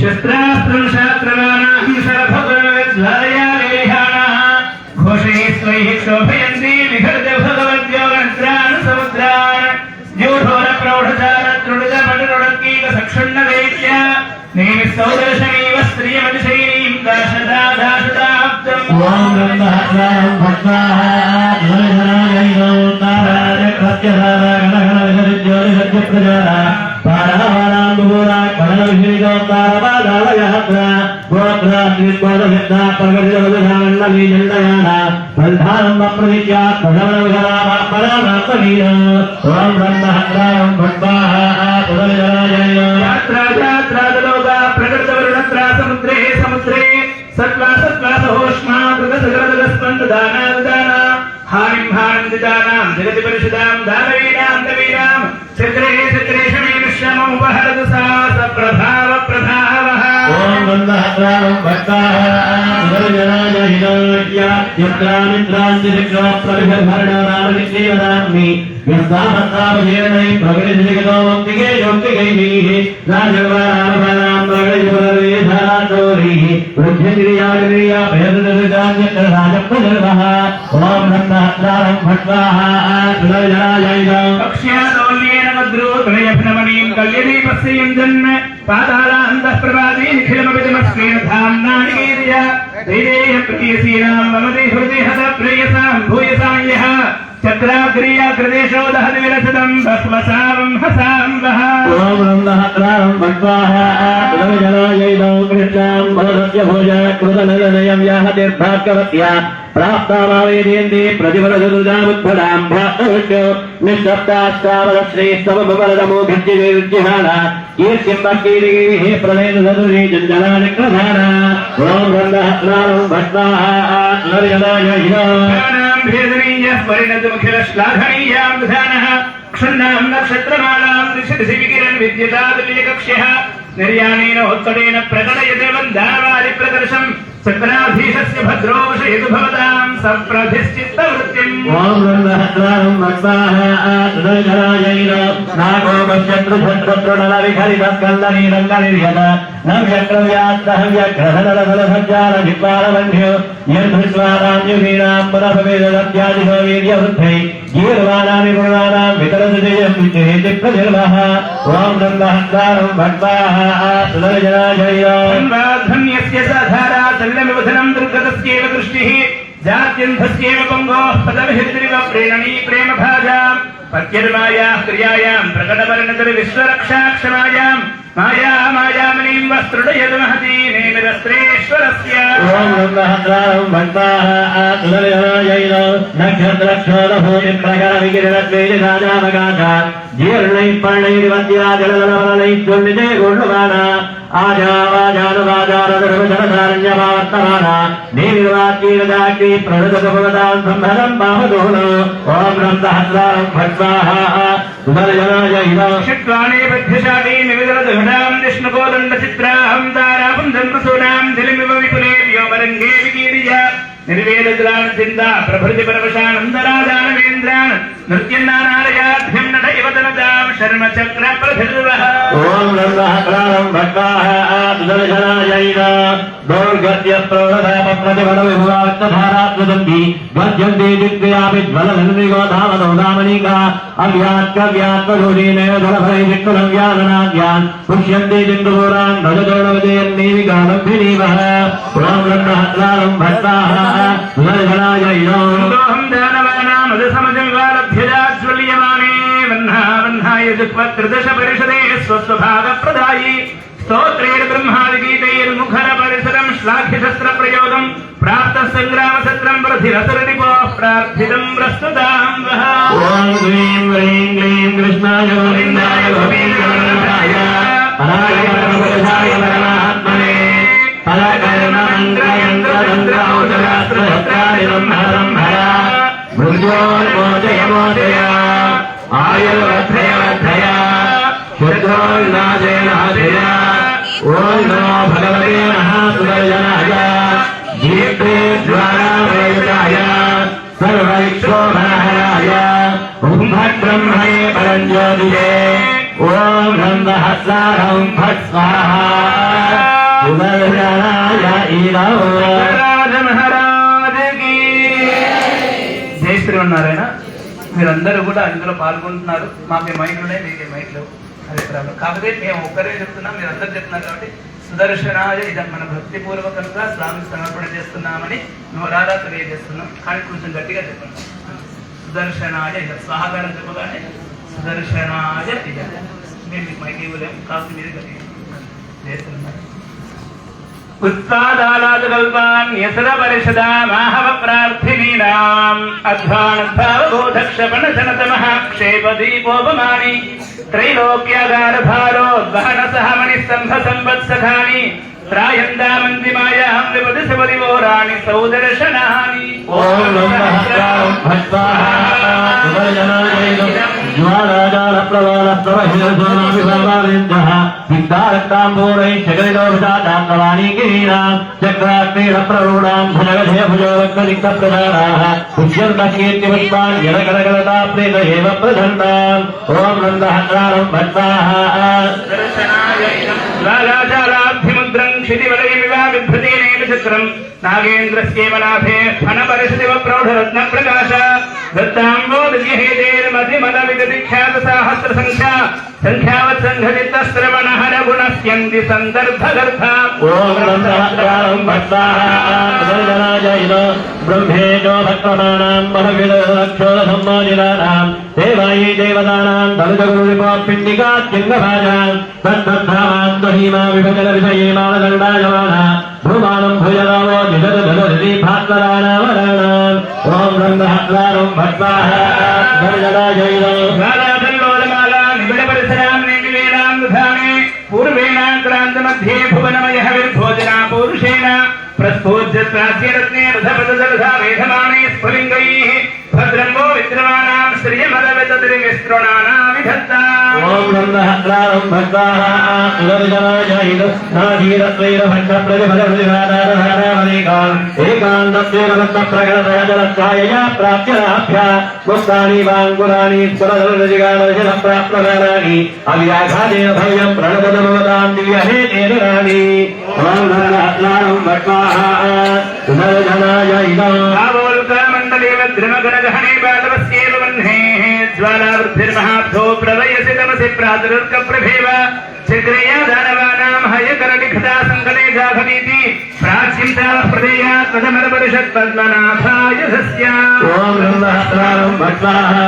शस्त्रास्त्रं शास्त्रवानां सर्वभगवद्वार्यालेहानः घोषैः स्वैः शोभयन्ति विहृत्य भगवद्योगन्त्रान् समुद्रान् द्योढोरप्रौढचारत्रुडितपटुरुडकीकसक्षुण्णदैत्य नेमिस्तौदर्शनैव स्त्रियमतिशैलीं दाशदादाशदाब्दम् ॐ ब्रह्महस्तारं भस्वाहा पुनर्जनाय गणगणविहृज्योतिसत्यप्रजारा पारावारां बुभुरा पडलविषयितोत्तारपादालयहत्रा गोत्रात्रिस्कोदसिद्धा प्रगतिजगदधान्नवीजन्दयाना बन्धानं वप्रदित्या पडलविहरामा परामात्मवीरा ॐ ब्रह्महस्तारं भस्वाहा पुनर्जनाय यात्रालोका प्रकृतवरुणत्रा समुद्रे समुद्रे सत्त्वा सहोष्मा कृतसगरदस्पन्ददानादाना हानिं हानन्दितानां जगति परिषदां दानवीनां दवीनां चक्रे चक्रे शमे विश्वमुपहरतु सा सप्रभाव प्रभावः ॐ ब्रह्महस्तारं भस्वाहा पुनर्जनाय हिनोज्यामित्रान्तिरिक्तप्रविभरणनामनिश्चेवदामि यस्तामत्तावजीर्णैः प्रगतिजगतो मुक्तिगे योक्तिगैः राजगवानामफलां प्रगतिपुरवेधाराचोरीः वृद्ध्यगिरियागिरिया भयदुर्गान्यत्र राजप्रजर्वः ॐ ब्रह्महस्तारं भस्वाहा पुनर्जनाय अक्ष्यादोल्येन वद्रोत्रयभ्रमणीं कल्यदीपस्य युञ्जन् पातालान्तः प्रभाते निखिलमपितमस्तेन धाम्नानि वीर्य दैदेय प्रियसीनां मम हृदि हत प्रेयसां भूयसां यः चक्राग्रिया कृदेशो दहति विरचितं भस्मसावं हसां वः ॐ ब्रह्महस्तारं भस्वाहा पुनर्जनाय कृष्णां भवदस्य भोज कृतनदनयं याहतिर्भाग्यवत्या प्राप्तामावेदेन्दे प्रतिफलचतुर्दामुत्फलां भ्रातृष्यो निःशब्दाष्टावदश्रेस्तवभवरदमो भिज्जिविर्जिहाना कीर्तिं भक्तिरिः प्रलयसदुरी जञ्जलानिक्रधाना ॐ ब्रह्महस्तारं भस्वाहा पुनर्जनाय भेदनीयः परिणतमुखिलश्लाघनीयां विधानः क्षुण्णां नक्षत्रमालां दिशि विकिरन् विद्युतादुल्यकक्ष्यः निर्याणेन उत्कटेन प्रकटयते वन्दावादिप्रदर्शं चक्राधीशस्य भद्रोषयतु भवतां सप्रधिश्चित्तवृत्तिम् ॐ ब्रह्महस्तारं भस्वाहा पुनर्जनाय नागोपश्यत्रुभद्रत्रुडलविखरितस्कन्दनीरङ्गनिर्यत नव्यक्रव्यास्तहव्यग्रहणलफलभज्जालजिह्वालवन्ध्यो यद्धृष्वानां पुनर्भवेदत्यादिशो वीर्यवृद्धै गीर्वाणानि गुणानां वितरसुजयं विचेति प्रजर्वः ॐ ब्रह्महस्तारं भस्वाहा पुनर्जनाय धन्यस्य साधारा सल्लमिवधनं दुर्गतस्यैव दृष्टिः जात्यन्धस्यैव पङ्गोः पदविहित्रिव प्रेरणी प्रेमभाजाम् पत्यर्मायाः क्रियायां प्रकटवर्णतर्विश्वरक्षाक्षमायां माया मायामनीं वस्त्रुडयद्महती नेमिरस्त्रेश्वरस्य ॐ ब्रह्महस्तारं भस्वाहा पुनर्जनाय नक्षत्रक्षोरभूतिप्रकरविकिरणद्वैतराजावकाशा जीर्णैः पर्णैर्वद्याजलदलफलनैः त्वन्निजयगुण्डवाना आजावाजानुवाजारधर्मजनधारण्यमावर्तमाना निर्वाचीरदाक्षी प्रणतभगवतां सम्भदं बाहुदोनो ओम नमः सहस्रां भट्वाहा सुदर्शनाय इदं षट्वाणे बध्यशाटी निविदरदघटां विष्णुकोदण्डचित्राहं तारापुञ्जं प्रसूनां दिलिमिव विपुले व्योमरङ्गे विकीर्य निर्वेदद्राण चिन्ता प्रभृति परवशानन्दराजानवेन्द्रान् नृत्यन्नानारयाभ्यं नटैव तनतां शर्मचक्र प्रथिर्वः ओम नमः सहस्रां भट्वाहा सुदर्शनाय इदं दौर्गत्य प्रणतापप्रतिबलविभवाक्तधारात्मदन्ति गद्यन्ते दिव्यापि ज्वलनन्दिगोधामनोदामनीका अव्यात्कव्यात्मधूरेण धनफलैर्विक्कुलं व्याननाद्यान् पुष्यन्ते दिन्दुपुरान् भजदोणवदेयन्नीविकालब्धिनीवः ओम नमः सहस्रां भट्वाहा सुदर्शनाय इदं दोहं दानवानामदसमजमिवालभ्यजाज्वल्यमाने वह्नाय जुक्वत्रिदश परिषदे स्वस्वभागप्रदायि स्तोत्रैर्ब्रह्मादिगीतैर्मुखरपरिसरं श्लाघ्यशस्त्रप्रयोगं प्राप्तसङ्ग्रामसत्रं प्रथिरसरनिपोः प्रार्थितं प्रस्तुतां वः ओम ह्रीं ह्रीं क्लीं कृष्णाय गोविन्दाय गोविन्दनाथाय अनायकरमपरिधाय परमात्मने फलकर्ममन्त्रयन्त्रतन्त्रौषधास्त्रहस्त्रादिब्रह्मरम्भरा मृत्योर्मोचय आयुर्वर्धय शुद्धोन्नाशयनाशय ओम नमो भगवते महासुदर्शनाय दीप्तेज्वालामययुताय सर्वैक्षोभनहराय ब्रह्मणे परञ्ज्योतिषे ओम नमः सहस्रां फट् स्वाहा सुदर्शनाय इदं రాజ మహారాజుకి జై శ్రీమన్నారాయణ. మీరందరూ కూడా అందులో పాల్గొంటున్నారు. మాకు మైండ్ ఉన్నాయి, మీకు మైండ్ అదే ప్రాబ్లం. కాకపోతే మేము ఒక్కరే చెప్తున్నాం, మీరు అందరూ చెప్తున్నారు కాబట్టి సుదర్శనాయ ఇదం మన భక్తిపూర్వకంగా స్వామికి సమర్పణ చేస్తున్నామని నోరారా తెలియజేస్తున్నాం. కానీ కొంచెం గట్టిగా చెప్పండి. సుదర్శనాయ ఇదం స్వాహాకారం చెప్పగానే సుదర్శనాయ ఇదం. మేము మీకు మైకి ఇవ్వలేము కాబట్టి మీరు గట్టిగా చేస్తున్నారు. उत्पादालादकल्पान्यसरपरिषदामाहव प्रार्थिनीनाम् अध्वानद्भावबोधक्षपणशनतमः क्षेपदीपोपमानि त्रैलोक्यागारभारोद्वहनसहमणिस्तम्भसम्वत्सखानि त्रायन्दामन्दिमायां विपदिशपरिवोराणि सौदर्शनानि ओम नमः भट्वाहा सुदर्शनाय इदं ज्वालाजालप्रवालप्रवहिरसोमाभिभवाविन्दः सिद्धारक्ताम्बोरैः शकलितोपचातान्तवाणी गिरीणां चक्राग्निरप्ररूढां भुजगधेयभुजोवक्तलिक्तप्रधानाः पुष्यन्तकीर्तिपुष्पान् यलकलकलता प्रेत एव प्रधन्ताम् ओम नमः भट्वाहा ज्वालाजालाभ्यमुद्रं क्षितिवलयमिवा बिभ्रतेनेन चक्रं नागेन्द्रस्यैव नाभे फणपरिषदिव प्रौढरत्नप्रकाश दत्ताम्बोदयहेतेर्मधिमदविदधिख्यातसाहस्रसङ्ख्या सङ्ख्यावत्सङ्घचित्तश्रवणहरगुणस्यन्ति सन्दर्भगर्भा ओम नमः भट्वाहा सुदर्शनाय इदं ब्रह्मेजो भक्तमानां महविदक्षोधसम्मानिनानां देवायै देवतानां दलजगुरुरिपोपिण्डिका चिङ्गभाजां तद्धामां दहीमा विभजन विषये मानदण्डायमाना भूमानं भुजरावो निजदधनुरिति भास्कराणावराणाम् ओम नमः भट्वाहा सुदर्शनाय इदं ज्वालाधल्लोलमाला निबिडपरिसरां नेमिवेलां दधाने पूर्वेणाक्रान्तमध्ये भुवनमयः विर्भोजना पौरुषेण प्रस्फोज्यत्रास्यरत्ने रथपददलधा वेधमाने स्फुलिङ्गैः भद्रं वो विद्रवाणां श्रियमदविततिर्विस्तृणानामिधत्ता ओम नमः भट्वाहा सुदर्शनाय इदं नाधीरत्वैरभट्टप्रतिफलप्रतिभादारधारावनेकान् एकान्तस्यैरभक्तप्रगणदयजलच्छायया प्राप्यनाभ्या मुक्तानि वाङ्कुराणि स्फुरदर्शगानदर्शनप्राप्तकाराणि अव्याघातेन भव्यं प्रणतभवतां दिव्यहेतेराणि ओम नमः भट्वाहा सुदर्शनाय इदं द्रमगणगहने बालवस्येव वह्नेः ज्वालावृद्धिर्महाब्धो प्रलयसि तमसि प्रातरुर्कप्रभेव चक्रेया दानवानां हयकरनिखता सङ्कटे जाघनीति प्राच्यं प्रदेया तदमरपरिषत्पद्मनाभाय सस्या ओम नमः भट्वाहा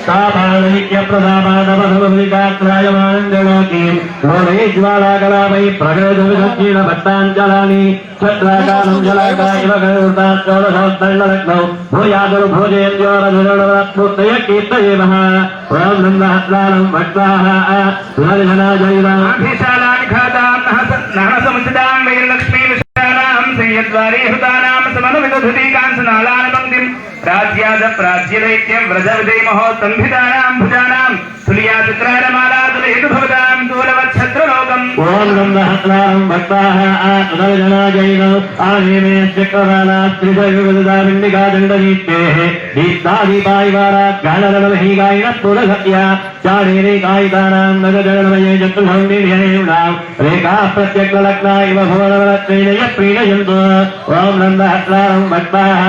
तापालनित्य प्रदापादपदमविकात्रायमानन्दलोकीं लोले ज्वालाकलापै प्रगदविदक्षिण भक्ताञ्जलानि छत्राकालं जलाकायव गरुडाश्चोरसोत्तर्णलग्नौ भूयादुर्भोजेन्द्योरधुरणवत्पूर्तय कीर्तयेमः ओं नन्दहस्तानं भक्ताः सुदर्शनाजयिनाम् अभिशालानि खातां नानसमुचितां वैर्लक्ष्मी विशालां संयद्वारे हृतानां समनुविदधुतीकांसनालान् पङ्क्तिम् राज्याद प्राच्यदैत्यं व्रजविजय महोत्संभितानां भुजानां तुल्या चित्राणमाला तुलयतु भवतां तूलवच्छत्रलोकम् ओं नन्दहस्तानं भक्ताः सुदर्शनाजयिनौ आनेमे चक्रवालास्त्रिजयुगदाविन्दिकादण्डनीत्येः दीप्तादीपायिवाराज्ञानरणमहीगायिनत्पुरसत्या चाणेनैकायितानां नगजगणमये चतुर्भङ्गिनिहनेम्नां रेखाः प्रत्यग्रलग्ना इव भुवनवरत्नैनय प्रीणयन्तु ओं नन्दहस्तानं भक्ताः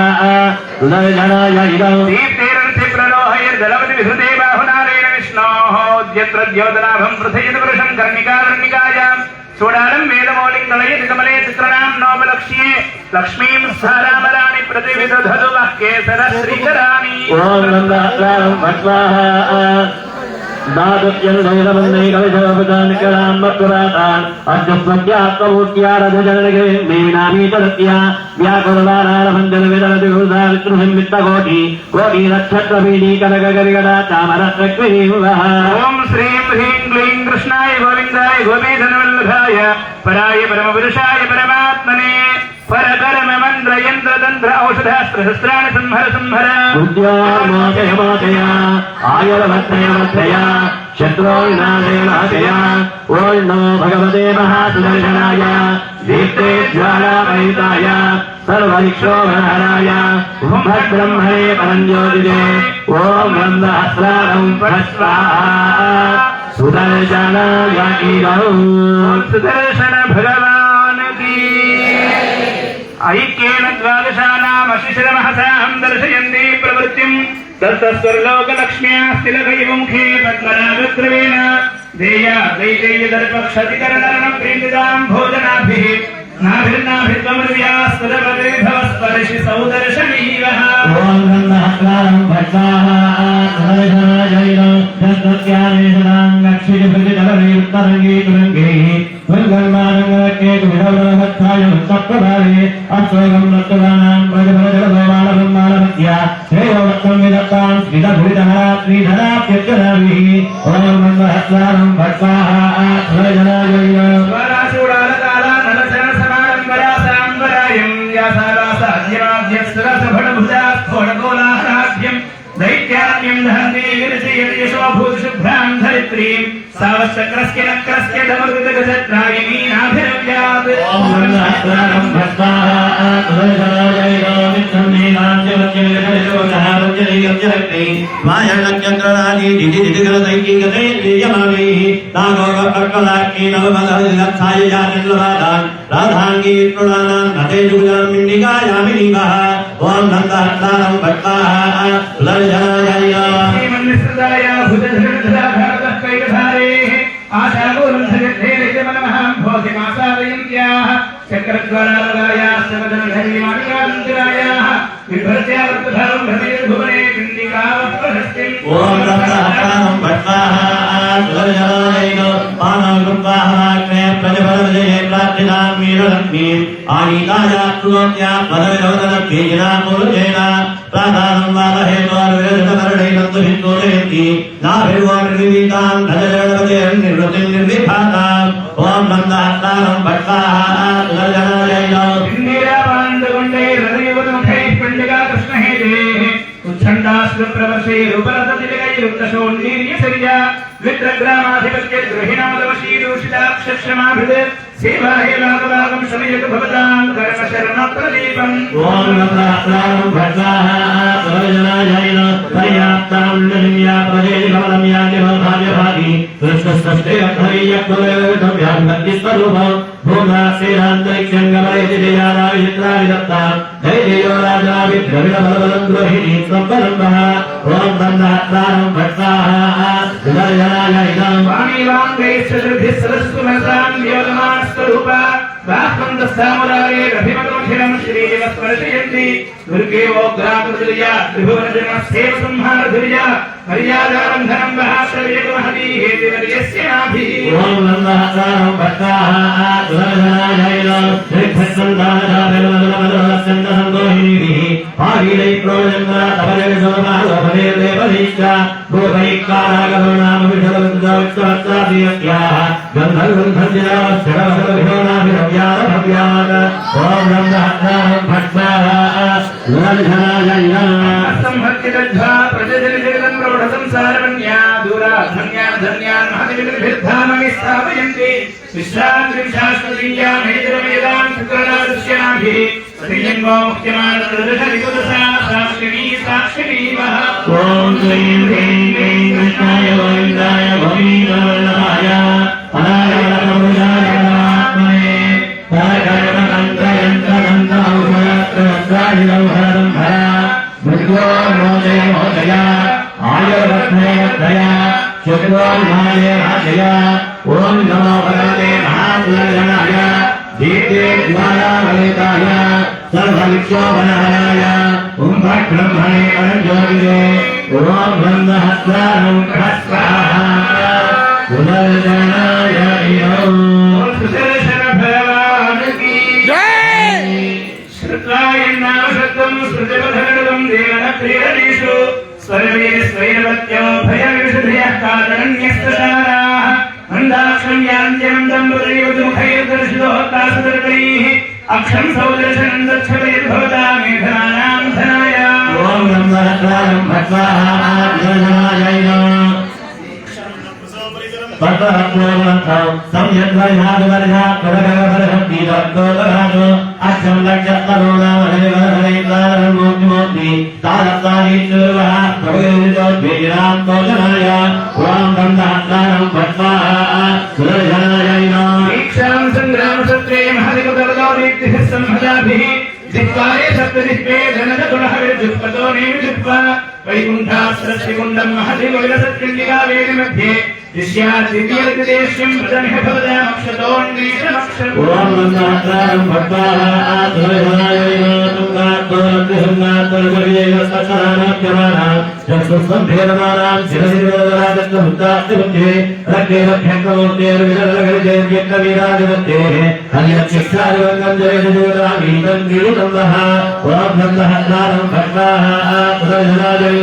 सुदर्शनाजयिनौ दीप्तेरंसि प्रलोहयर्दलवति विधृते बाहुनारेण विष्णोः उद्यत्र द्योतनाभं पृथयति पुरुषं कर्णिकायां चूडालं वेदमौलिं नलयति कमले चित्रणां नोपलक्ष्ये लक्ष्मीं सारामराणि प्रतिविदधतु वः केसरश्रीकराणि ओं नन्दहस्तानं भक्ताः दादुत्यनुदैरवन्दैकविशवपदानिकराम्बपुरातान् अद्यस्वत्यात्ममूर्त्यारधजनगे देविनामीतरत्या व्याकुलदानारभञ्जनविदरति गुरुदावित्रुसंवित्तकोटि कोटिनक्षत्रभीडी कनकगरिगदा चामरत्रक्विवः ओं श्रीं ह्रीं क्लीं कृष्णाय गोविन्दाय गोपीधनवल्लभाय पराय परमपुरुषाय परमात्मने परकर्ममन्त्रयन्त्रतन्त्र औषधास्त्रशस्त्राणि संहर संहर बुद्ध्यार्मोदयमोदया आयुर्वर्धयवर्धया शत्रोर्नाशया ओं नमो भगवते महासुदर्शनाय दीप्ते ज्वालामयिताय सर्वविक्षोभहराय भद्रह्मणे परञ्ज्योतिरे ओं नन्दहस्तानं स्वाहा सुदर्शनाय इदं सुदर्शन भगवान् की ऐक्येन द्वादशानामशिशिरमहसां दर्शयन्ति प्रवृत्तिं दत्तस्वर्लोकलक्ष्म्यास्तिलकैवमुखे पद्मनाभद्रवेण देया दैतेयदर्पक्षतिकरणरणं प्रीतिदां भोजनाभिः नाभिर्नाभित्वमर्व्यास्तरपदेभवस्पर्शि सौदर्शनीवः ओं नन्दहस्तानं भक्ताः सुदर्शनाजयिनौ दत्तस्यानेशनाङ्गक्षिजभृतितरवीरुत्तरङ्गीतुरङ्गैः दुर्गन्मानङ्गकेतुविधवलभत्थाय अश्वगं रक्तदानां प्रजभरजलभवाणब्रह्माणमध्या श्रेयोवत्तं विदत्तां श्रीधभुरितहरा श्रीधराप्यच्चनाभिः ओं नन्दहस्तानं भक्ताः सुदर्शनाजयिनौ स्वरासूडालकाला नलचरणसमारम्भरासाम्बरायं व्यासावासाद्यमाद्यस्सुरसभटभुजा स्फोटकोलाहलाभ्यं दैत्यान्यं दहन्ति विरचयति यशोभूतशुभ्रां धरित्रीं सावश्चक्रस्य नक्रस्य दमर्गजगजत्रायिनीनाभिरव्यात् ओं नन्दहस्तानं भक्ताः सुदर्शनाजयिनौ विष्णुमेनाञ्चलज्जलजयोगहारज्जलैरज्जलग्नै वायनक्षत्राणि दिदिदिगलदैकीगतैर्यमानैः नागोगकर्कलाक्की नवमदहरिलक्षाय यानिर्लवादान् राधाङ्गी तृणानां नतेजुगुजां मिण्डिकायामिनीवः ओं नन्दहस्तानं भक्ताः सुदर्शनाजयिनौ श्रीमन्निसृताय भुजधरधराघातः कैकधारेः आशागोरुन्धयद्धेरिजमनमहां भोधिमासादयन्त्याः चक्रद्वारालगायाश्च वदनधरीमाणिकादन्तिरायाः विभ्रत्यावर्तधरं भ्रमेर्भुवने किण्डिकावप्रहस्तिम् ओं नन्दहस्तानं भक्ताः सुदर्शनाजयिनौ मानवकृत्वाहमाग्ने प्रजफलविजये प्रार्थितां मीनलक्ष्मीम् आनीतायात्रोत्या पदविरवदनत्वेजिनापूर्जेन प्राधानं वादहेतोर्विरजतकरणैनन्दुहिन्दोदयन्ति नाभिर्वानिर्विवीतां धनजरणपतेर्निवृत्तिं निर्विभाताम् ओं नन्दहस्तानं भक्ताः सुदर्शनाजयिनौ इंदिरापान्दगुण्डैर्हृदयवदमुखैः पिण्डिका कृष्णहेतेः उच्छण्डास्त्रप्रवर्षैरुपरततिलकैरुक्तशोण्डीर्यसरिजा विद्रग्रामाधिपत्यद्रुहिणामदवशीरूषिताक्षक्षमाभृत् सेवाहेलाकवागं शमयतु भवतां कर्मशरणप्रदीपम् ओं नन्दहस्तानं भक्ताः सुदर्शनाजयिनौ पर्याप्तां नलिम्या प्रदेशकमलं याज्ञभाग्यभागी कृष्णस्तस्तेऽर्थय्यक्वलयोगव्याङ्गतिस्वरूपं भूम्नाक्षेरान्तरिक्षं गमयति जयादाविचित्राविदत्तां जयदेयो राजा विद्रविणबलबलं द्रोहिणी त्वम्बलम्बः ओं नन्दहस्तानं भक्ताः सुदर्शनाजयिनौ वाणी वाङ्गैश्च दृढिः सरस्वमसां योगमानस्वरूपा बाह्मन्तस्थामुरारे रभिमतोऽखिलं श्रीव स्पर्शयन्ति दुर्गे वोग्राकृतिर्या त्रिभुवनजनस्येव संहारधुर्या मर्यादारन्धनं वहाश्रवेदमहदीहेतिवर्यस्य नाभिः ॐ नमः भक्ताः तुलधनायैलो श्रीकृष्णदानदानवदनवदनवदनवदनसन्दोहिनीभिः पारीलै प्रोजन्मरा तपजगसोमालोभनेर्देवलीश्चा गोपैकारागमनामविषवृन्दविश्वत्सादियज्ञाः गन्धर्वन्धर्जनाश्चरवदभिषोणाभिरव्यारभव्यात् ॐ नमः भक्ताः तुलधनायैलो संहर्तिदध्वा प्रजजनजगदं प्रौढसंसारवन्या दूराधन्यान् धन्यान् महतिविर्धामनि स्थापयन्ति विश्रान्तिं शाश्वतीयां हेतुरवेदान् शुक्ररादृश्याभिः श्रीजन्मो मुख्यमानदर्शनिकुदसा साक्षिणी साक्षिणी वः ॐ श्रीं ह्रीं क्लीं कृष्णाय गोविन्दाय गोविन्दवल्लभाय अनायवरमरुजाय महात्मने तारकर्मकन्त्रयन्त्रदन्तौषधत्रयन्त्राहिरौहरम्भरा मृत्यो मोदे मोदया आयुर्वत्ने वत्तया शुक्रोन्माये राजया ॐ नमो भगवते महापुरुषाय दीप्ते ज्वालावलिताय सर्वविक्षोभनहराय ॐ ब्रह्मणे परञ्ज्योतिरे ॐ ब्रह्महस्तानं स्वाहा पुनर्जनाय सुदर्शन भगवान् की जय श्रुतायन्नामशब्दं श्रुतिवधरणं देवन प्रेरणेषु सर्वे स्वैरवत्यो भयविषुधयः कातरण्यस्तदाराः मन्दाक्षं यान्त्यमन्दं वदैवमुखैर्दर्शितोत्तासुदर्कैः अक्षं सौदर्शनं दक्षवैर्भवता मेघनानां धनाय ॐ ब्रह्महस्तानं भक्त्वाय पद्महत्वं संयद्वैहादवर्धा करगरभरभक्तिदत्तोदराजो अक्षं लक्षत्तरोणामहरिवरहरैतारमूर्तिमूर्ति तारत्तारीश्वरः प्रभुयोजोद्वेजिरां तोजनाय ॐ ब्रह्महत्तानं भक्त्वाः सुरजनाय दीक्षां संग्रामसत्रे महदिकुतरदोदीप्तिः संहदाभिः जिह्वाय सप्तजिह्वे जनदगुणहविर्जुह्वतो नेमिजुह्वा वैकुण्ठाश्रश्रिकुण्डं महदिविलसत्कण्डिका वेदिमध्ये दिश्यादिव्यर्तिदेश्यं व्रजमिह भवदामक्षतोऽन्वेषमक्षम् ॐ ब्रह्महत्तानं भक्त्वाः सुरजनाय तुङ्गात्तोरत्रिहङ्गात्तोरगविजयस्तत्सरानाप्यमानां चक्षुस्सम्भेदमानां शिरसिरोदराजत्तमुत्तात्तिमुच्ये रक्ते रक्षकमूर्तेर्विरलगविजयव्यक्तवीरादिमत्तेः अन्यच्छिक्षादिवङ्गं जयजयोदामीतं गीतं वः ॐ ब्रह्महत्तानं भक्त्वाः सुरजनाय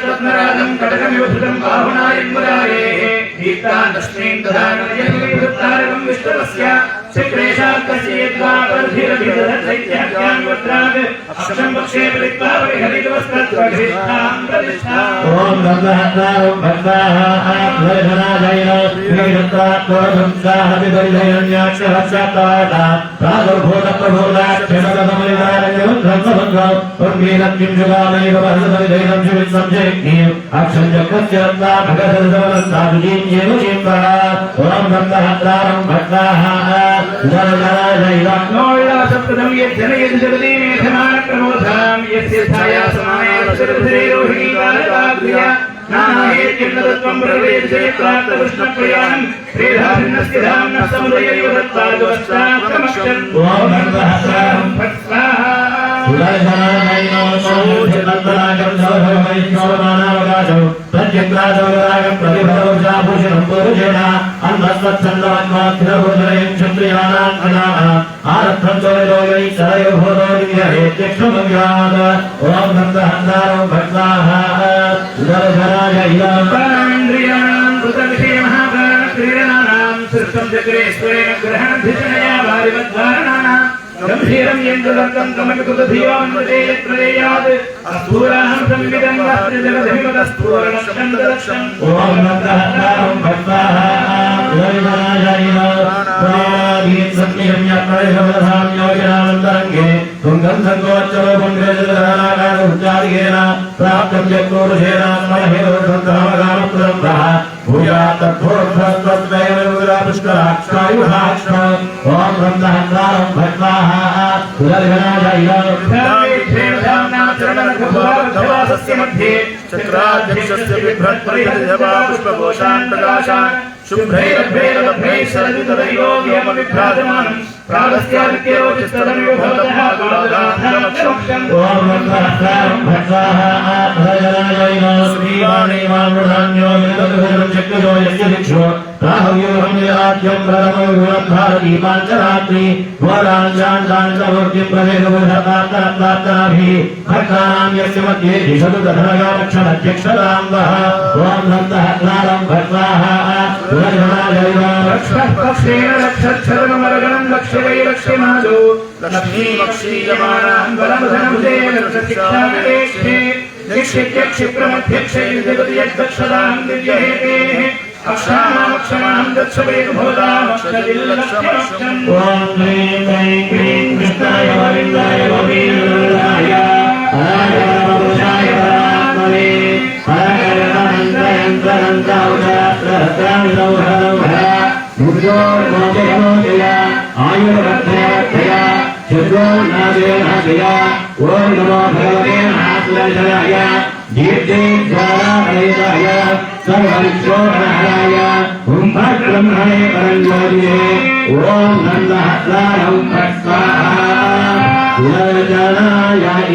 रत्नराजं कटकमिवधृतं बाहुनायन्मुरारेः दीप्तान्तस्मिन् दधानयनिवृत्तारकं विष्णवस्य शिक्रेशात्कस्य यद्वापर्धिरभिदधैत्यहत्यान् वत्रात् अक्षं पक्षे परित्वा परिहरितवस्तत्त्वधिष्ठां प्रतिष्ठाम् ॐ ब्रह्महत्तानं भक्ताः सुरजनाय श्रीरत्नात्मसंसाहविदर्शयन्याक्षरस्यात्ताता प्रादुर्भूतप्रभूताक्षरगतमलिदारण्यमुद्रत्वभङ्गम् उर्मीरत्किं जुगामैव वरदमलिदैनं जुवित्संशयज्ञीम् अक्षं चक्रस्य रत्ना भगदसवनस्तादुजीन्येव जीवः ॐ ब्रह्महत्तानं भक्ताः सुरजनाय नोल्लासप्रदं यज्जनयति जगति मेघमानप्रमोधां यस्य छाया समायासुरधिरोहिणी कालकाग्र्या नानाहेत्यं प्रवेशयत्रात्तकृष्णप्रयाणं श्रीधाभिन्नस्य धाम्नः समुदयैव दत्ताद्वस्ताक्रमक्षन् ॐ ब्रह्महत्तानं भक्त्वाः सुरजनाय नमः प्रत्यक्राजवरागं प्रतिभरवशाभूषणं पुरुषेण अन्धस्तच्छन्दवन्मात्रिभूषणं क्षत्रियाणां प्रजाः आरब्धं चोरयोगै सरयोभोरोगिर्हे चक्षुमव्यात् ॐ ब्रह्महत्तानं भक्ताः सुरजनाय इन्द्रियाणां कृतविषयमहाकारणक्रीडनानां सृष्टं चक्रेश्वरेण ग्रहणधिषणया वारिवद्धारणानां गम्भीरं यन्द्रदत्तं कमपि कृतधियोन्मते यत्प्रदेयात् अस्थूराहं संविदं वास्त्रिजगदभिमतस्थूरणक्षन्दलक्षम् ॐ ब्रह्महत्तानं भक्ताः सुरजनाय सत्ययज्ञप्रतिहम्यप्रतिभवधाम्योगिनामन्तरङ्गे तुङ्गं सङ्गोच्चरो पुण्ड्रेजदहनाकारोच्चार्येण प्राप्तं यत्पुरुषेण महेवकामप्रम्भः भूयात् तद्धोर्ध्वस्त्वत्वैवपुष्कराक्षायुभाक्ष ॐ ब्रह्महत्तानं भक्ताः सुरजनाय चरणस्य मध्ये चक्राध्यक्षस्य बिभ्रत्परिहरिजवापुष्पकोशान् प्रकाशान् शुभ्रैरभ्रैरभ्रैः शरदितदैवोऽव्यमविभ्राजमानम् ओम नमः भगवाः आधराजय श्रीवाणी मामृधान्यो विदुर्गुरुं चक्रो यज्ञदिक्षो राहुयोहं याज्ञं प्रथमं भारती पांचरात्रि वराञ्जान्दान्तवर्तिं प्रवेगवधकार्ताभिः भक्तानां यस्य मध्ये दिशतु तथागमक्षरध्यक्षतां वः ओम नमः भगवाः आधराजय पक्षेण रक्षच्छरमरगणं लक्ष्यै लक्ष्यमादो लक्ष्मी लक्ष्मीयमानां बलमधनमुदे लक्ष्यशिक्षामदेक्षे निक्षिप्यक्षिप्रमध्यक्षे जगद्यक्षदां दिव्यहेतेः अक्षाणामक्षमां दक्षवेगभोदामक्षदिल्लक्ष्यमक्षम् ओम ह्रीं क्लीं क्लीं कृष्णाय गोविन्दाय गोविन्दाय आर्यवपुषाय परात्मने परकरणन्तरन्तौषास्त्रहस्तामिदौहदौहदा मुर्जोर्मोजयमोजया आयुर्वर्धयवर्धया चतुर्नादेनादया ओम नमो भगवते महात्मजनाय दीर्घेन्द्रालयिताय सर्वविश्वोहराय ओम ब्रह्मणे परञ्ज्योतिः ओम नन्दः ॐ स्वाहा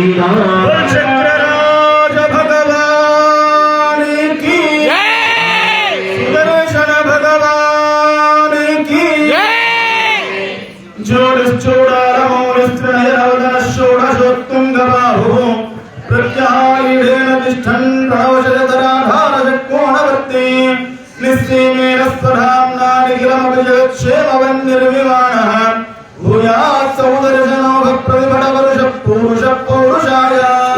ईदो चक्रराज भगवान की सुदर्शन भगवान की जोड़श्चूडारमौलिस्त्रिनयरवदनश्चूडशोत्तुङ्गबाहुः प्रत्यायुधेन तिष्ठन् प्रवशतराधारशकोणवर्ती निश्चयेन स्वधाम्ना निखिलमपि जगत्क्षेमवन्निर्विमाणः भूयात् सौदर्शनोभप्रविभटवरुषः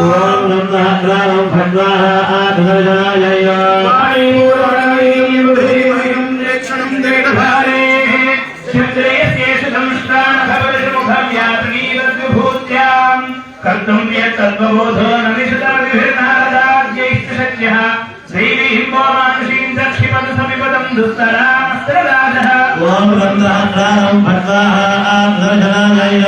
ओम नमः भगवाः आधराजय कर्तव्य तत्त्वबोधो न विशदाभिर्नारदाद्यैश्चक्यः दैवीं मानुषीं दक्षिपद समिपदं दुस्तरामस्त्रराजः ओम नमः भगवाः आधराजय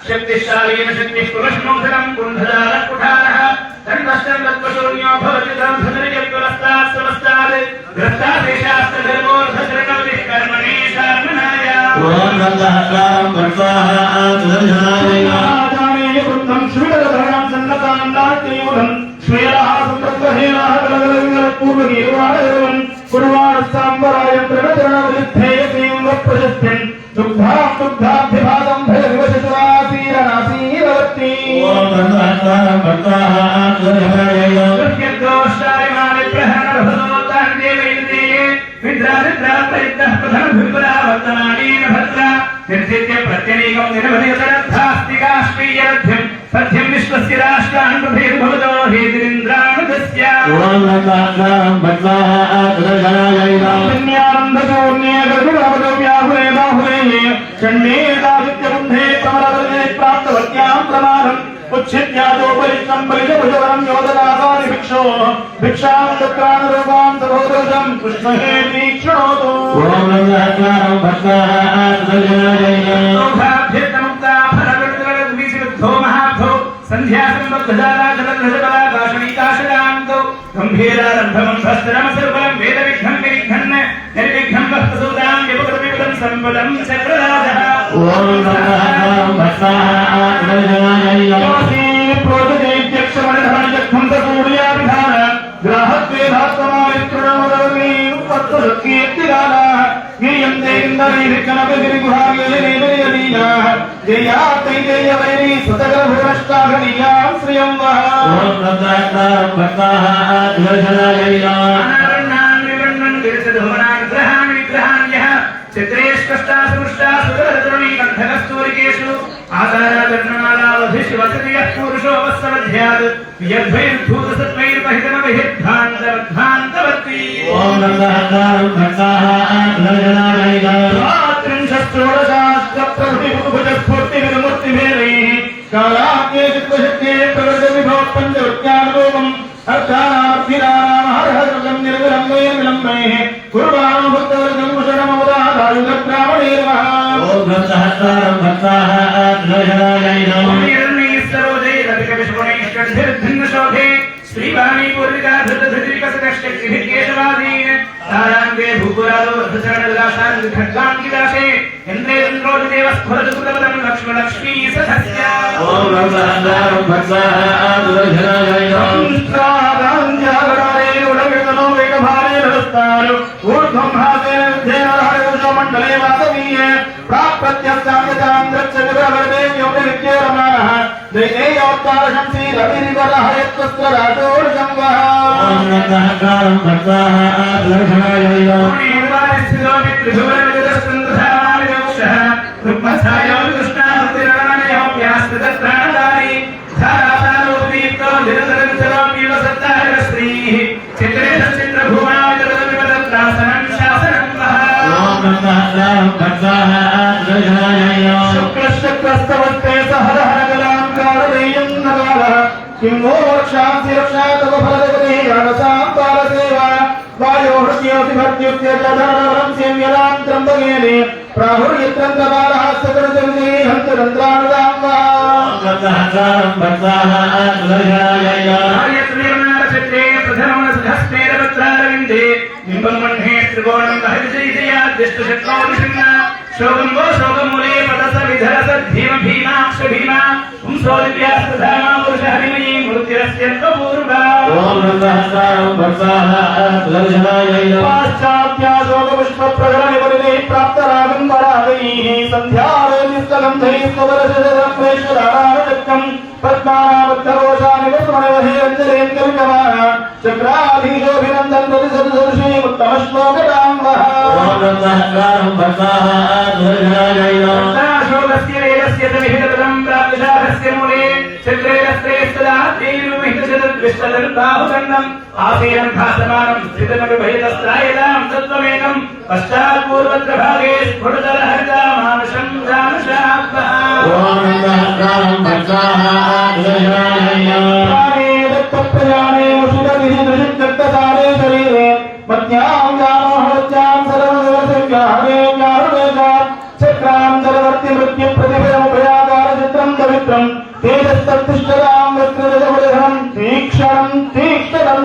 शक्तिशालीन शक्तिष्पुरुषमंसलं कुण्डलाकुठारः तन्नश्चं तत्त्वशून्यो भवति धर्मधनजत्वरस्तात् समस्तात् ग्रस्तादेशास्तधर्मोऽर्थशरणवतिः कर्मणि कर्मणाय ओम नमः वृन्दं श्रीधरधरणं सन्नतां नाट्ययूढं श्रीराः संप्रत्वहेनाः कलकलविङ्गलपूर्वगीर्वाणं कुर्वाणस्ताम्बरायं त्रिगचरणवलिद्धेय నిర్జిత్య ప్రత్యనీకం నిర్వహితాస్తికాశ్రీయర్థ్యం సత్యం విశ్వస్య రాష్ట్రాన్ భవతో హేతిరింద్రాణుదస్య చండేదాదిత్యబుద్ధే ప్రమలే ప్రాప్తవత్యాం ప్రమాణం ఉచ్ఛిద్యాదోపరిష్టం బలిజభుజవరం యోదనాథాది భిక్షో భిక్షాం చక్రానురూపాం సహోదరం కృష్ణహే తీక్షణోతు సంధ్యాసంబద్ధదారాజలజబలాకాశనీకాశకాంతో గంభీరారంభమంభస్త్రమసర్వలం వేద విఘ్నం విఘ్నన్ నిర్విఘ్నం వస్తూదాం విపులం సంపదం చక్రరాజః చిత్రేష్టాసుష్టాసురతరుణీకంఠకస్తూరికేషు ఆచారాధర్మాలావధిష్వసతియః పురుషో వత్సవధ్యాత్ యద్భైర్భూతసత్వైర్బహితమభిద్భాంతవర్తి ోడశాస్త్రస్ఫూర్తివిముక్తిభేదైః కాలాగ్నే చిత్వశక్తే ప్రకృతి విభవ పంచవృత్యానురూపం అర్థానార్థినానామహర్హర్గం నిర్విలంబైః విలంబైః కుర్వాణో భక్తవర్గం కుశలమవదారాయుధబ్రాహ్మణేర్వః శ్రీవాణి పూర్వికా ధృతధృతికసకష్టేషవాదీన్ తారాంగే భూపురాలో వర్ధచరణవిలాసాన్ ఖడ్గాంకిదాసే ఇంద్రేంద్రోజదేవ స్ఫురతు కృతపదం లక్ష్మలక్ష్మీ సహస్య ఊర్ధ్వం మండలే వాసవీయ ప్రాప్త్యాం ద్రక్షరమాణః దైనేయోత్తారశంసీ శుక్రస్తవస్తే సహరహరగలాం కారదేయం నగాలః కింగో రక్షాంసి రక్షాతవ ఫలదగతే అనసాం బాలసేవ వాయో హృత్యోతి భర్త్యుత్యజధరణవరం సేవ్యలాం త్రంబకేనే ప్రాహుర్యత్రంతబాలః సకరజవిదే హంతరంత్రానుదాం వా శోకం గో శోకములే పదస విధరస ధీమ భీమాక్ష భీమ పుంసోదివ్యాస్తధామా పురుష హరిమయీ మృత్యురస్యత్వ పూర్వా పాశ్చాత్యాశోక పుష్ప ప్రగణ నిపరిదే ప్రాప్తరాగం వరాగైః సంధ్యావేదిస్తగంధైస్తవరసరమేశ్వరారాజక్కం పద్మానాబద్ధరోషానివస్మణవధీరంజలేంద్రవికమాన చక్రాధీశోభినందన్ ప్రతిసదృశీ ఉత్తమశ్లోకరాం వః శోకస్య వేదస్య విహితపదం ప్రాప్తిశాఖస్య మూలే చక్రేరస్త్రేస్తదాహుదండం ఆశీరం భాసమానం స్థితమభిభయతస్త్రాయతాం తత్వమేకం పశ్చాత్పూర్వత్రభాగే స్ఫుటతరహరితా మానుషం జానుషాత్మః చక్రాంతరవర్తి మృత్యు ప్రతిఫలముపయాకార చిత్రం పవిత్రం తేజస్తత్తిష్టరాం వక్రజవదనం తీక్షణం తీక్షణం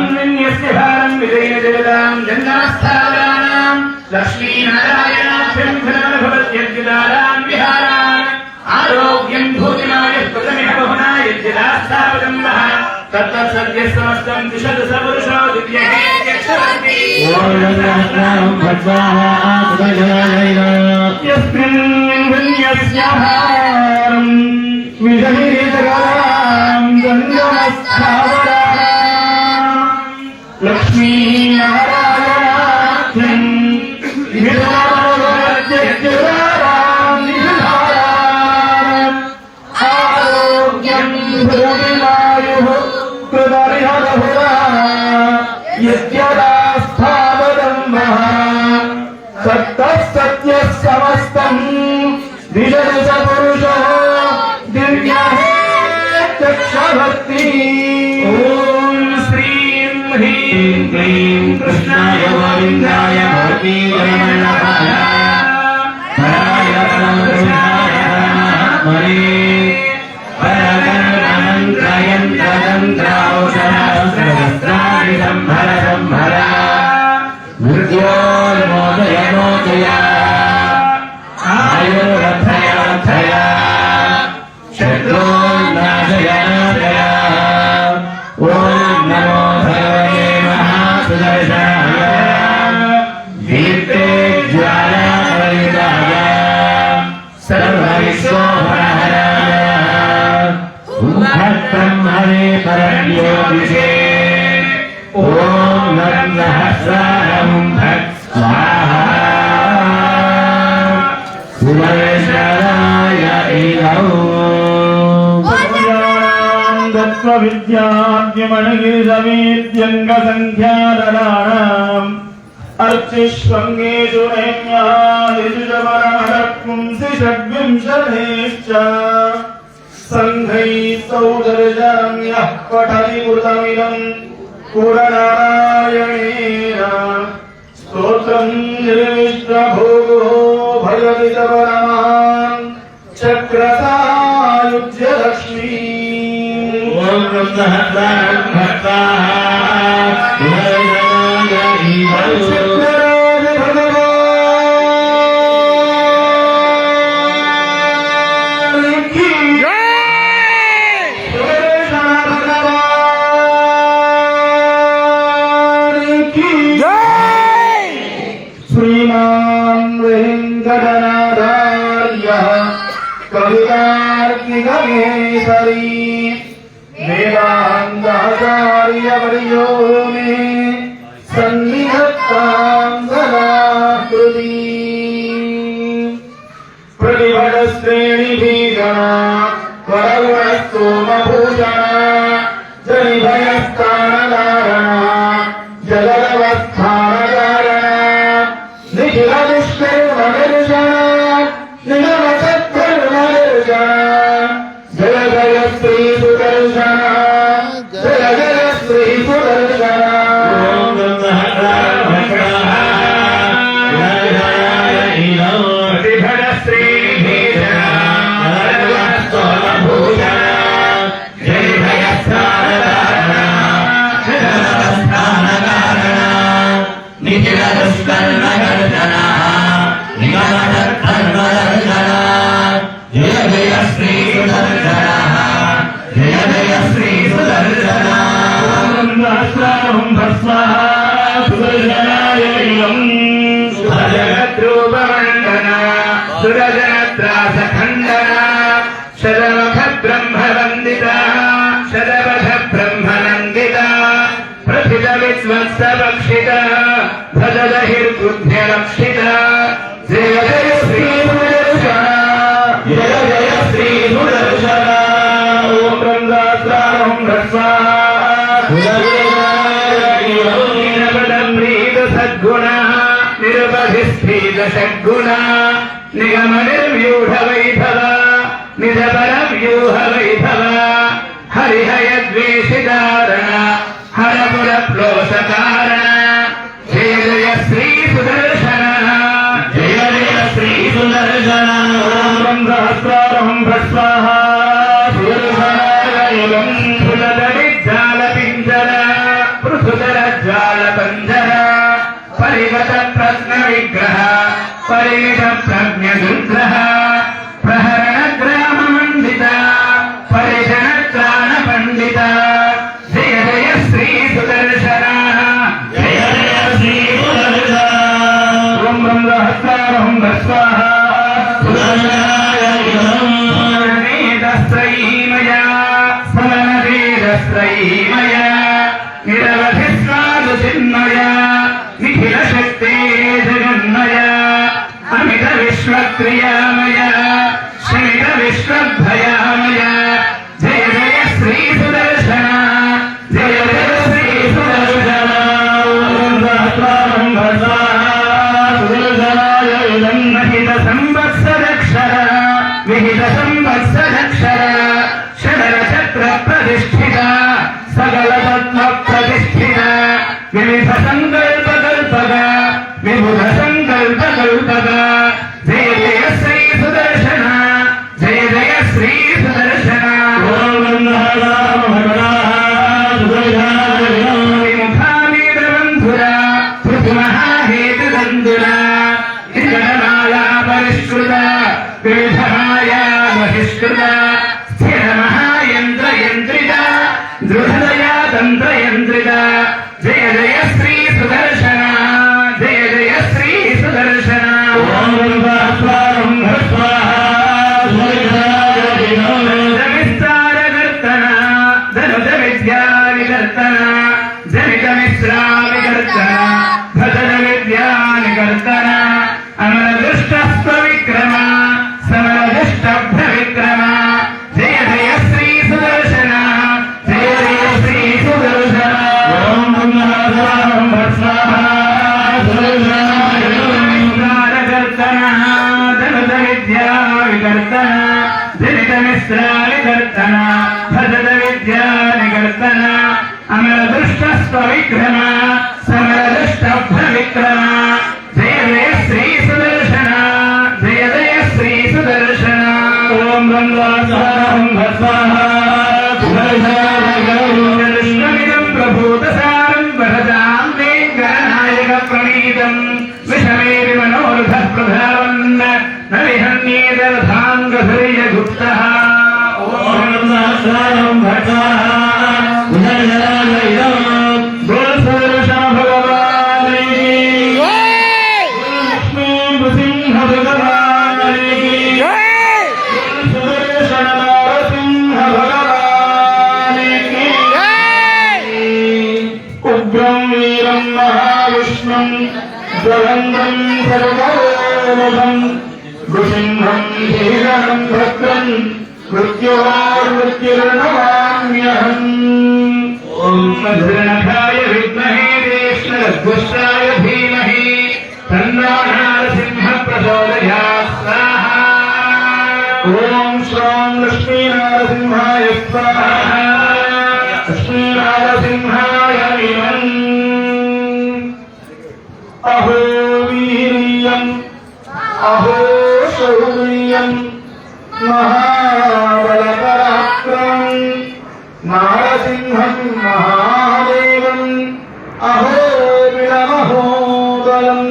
స్వన్యస్య భారం విజయ జగదాం జన్మస్థానానాం లక్ష్మీనారాయణాభ్యం ఘనమభవత్యద్విదారాన్ విహారాన్ ఆరోగ్యం భూతిమాయ ప్రథమిహ బహునాయ జిలాస్థాపకం వః తత్తత్సద్య సమస్తం దిశతు సపురుషో దివ్యహే యక్షరంతి యస్మిన్ आरोग्यं भूमिमायुः कृतरिहरहुरा यद्यदास्थावदम्बः सत्तः सत्यः समस्तम् विदर्श पुरुषो दिव्याहे चक्षभक्ति ॐ श्रीं ह्रीं क्लीं कृष्णाय गोविन्दाय भक्तिरमणाय पराय कृष्णाय हरे परगणमन्त्रयन्त्रयन्त्रौषधस्त्राणि संहर संहर मृत्योर्मोदय मोदय आयुर्वर्धय वर्धय शत्रून्नाशय नाशय ॐ नमो भगवते महासुदर्शनाय दीप्ते ज्वालावलिताय सर्वविश्वोहराय ब्रह्मणे परज्योतिषे ॐ नमः स्वाहा सुदर्शनाय विद्याद्यमणगिरिसमेत्यङ्गसङ्ख्यादराणाम् अर्चिष्वङ्गेषु नैम्यादिजुजवरहरपुंसि षड्विंशतेश्च सङ्घैस्तौदर्शनं यः पठति कृतमिदम् पुरनारायणेन स्तोत्रं निर्विष्टभोगो भगवति परमान् चक्रसायुज्य लक्ष्मी ॐ श्रीमान् वेङ्कटनाथार्यः कवितार्किककेसरी वेदान्ताचार्यवर्यो मे सन्निधत्तां सदाकृती प्रतिभटश्रेणिभीषणा वरगुणस्तोमभूषणा जनिभयस्थानधारणा जगदवस्थानकारणा निखिलदुष्कर्मनिर्जना निगमसत्कर्मनिर्जना जय जय श्री सुदर्शना जय जय श्री सुदर्शना सुरजनत्रासखण्डना शतमुख ब्रह्मवन्दिता शतवध ब्रह्मनन्दिता प्रथित विश्वस्तभक्षिता भजदहिर्बुद्ध्यरक्षिता जय जय श्री सुदर्शना जय जय श्री सुदर्शना ॐ ब्रह्मदास्त्राणं भस्मा सद्गुणः निरवधिष्ठित षड्गुणः निगम निर्व्यूढ वैभव निजपर व्यूह वैभव हरिहयद्वेषितारण हरपुर प्लोषकारण जय जय श्री सुदर्शन जय जय श्री सुदर्शन ब्रह्मसहस्रारं भस्वाहा सुदर्शनायं फुलदरिज्जालपिञ्जर पृथुदरज्जालपञ्जर परिगत प्रश्न विग्रह परिमित प्रज्ञ दुर्ग्रह प्रहरण ग्राम मंडित परिजन त्राण पंडित जय जय श्री सुदर्शन जय जय श्री सुदर्शन ओम ब्रह्महस्तारं भस्वाहा सुदर्शनायमया समनवेदस्त्रयीमया निरवधि स्वादु चिन्मया निखिल शक्ते जगन्मया शमित विश्वक्रियामय शमित विश्वभयामय जय जय श्री सुदर्शन जय जय श्री सुदर्शन विहित संवत्सरक्षर विहित संवत्सरक्षर षडर चक्र प्रतिष्ठिता सकल तत्व प्रतिष्ठिता विविध संकल्प कल्पक विबुध संकल्प कल्पक जय जय श्री सुदर्शन जय जय श्री सुदर्शन विमुखामीडबन्धुरा पृथुमहाहेतुदन्दुरा हिरणमाला परिष्कृता विविधमाया बहिष्कृता स्थिरमहायन्त्रयन्त्रिता दृढदया तन्त्रयन्त्रिता जय जय श्री सुदर्शन जय जय श्री सुदर्शन धनुजविस्तारकर्तन धनुज विद्यानिकर्तन जनितमिश्रानिकर्तन भजन विद्यानिकर्तन अमरदुष्टस्त्वविक्रम समरदुष्टभ्रविक्रम जय जय श्री सुदर्शन जय जय श्री सुदर्शन कर्तन धनुज विद्यानिकर्तन जनितमिश्रानिकर्तन भजन विद्यानिकर्तन अमरदुष्टस्त्वविक्रम समरदुष्टभ्रविक्रम जय जय श्री सुदर्शन जय जय श्री सुदर्शन ओम ब्रह्मास्त्रं भस्ममिदं प्रभूतसारं वरदां वेङ्कटनायक प्रणीतं विषमेरि मनोरथः प्रधावन् न विहन्येदर्थाङ्गधैर्यगुप्तः ओम ब्रह्मास्त्रं उग्रं वीरं महाविष्णुं ज्वलन्तं सर्वोमुखं नृसिंहं धीरं भद्रं मृत्योर्मृत्युर्नमाम्यहम् ॐ भद्रनखाय विद्महे कृष्णरघुष्टाय धीमहि तन्नो नरसिंहः प्रचोदयात् स्वाहा ॐ श्रां लक्ष्मीनारसिंहाय स्वाहा लक्ष्मीनारसिंहाय विमन् अहो वीर्यम् अहो शौर्यम् महाबलपराक्रमम् नारसिंहम् महादेवम् अहो विरमहो बलम्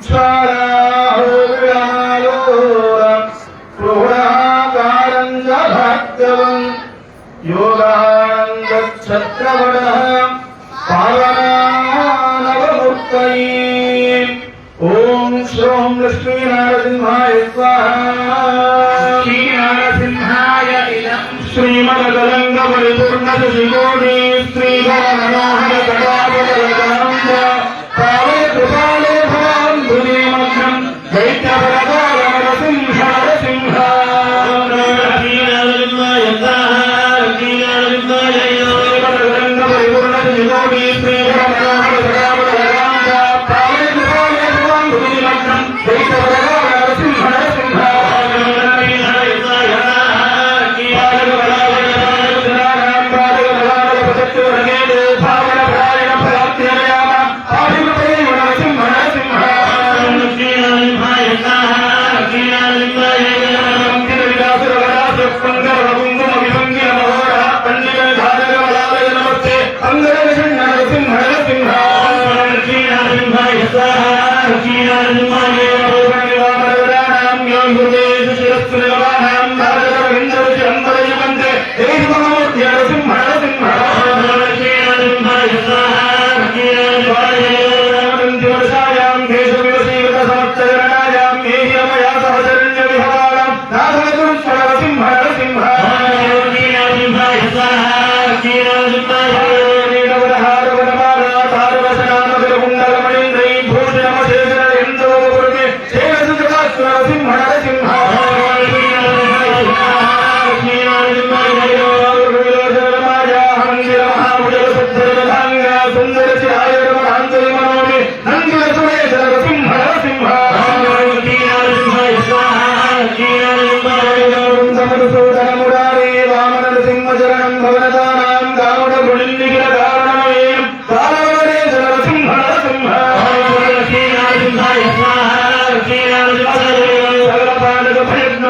स्वाराहो विरमालोर प्रौढाकारम् च भाग्यवम् योगानन्दच्छत्रवणः पावनानवमूर्तये ॐ श्रों लक्ष्मीनारसिंहाय स्वाहा श्रीनारसिंहाय इदं श्रीमदगलङ्गपरिपूर्णशशिकोटि श्रीधरमनोहर कटापदलकान्त पावकृपाले भान्धुनीमग्नं दैत्यपरकालमरसिंह नरसिंह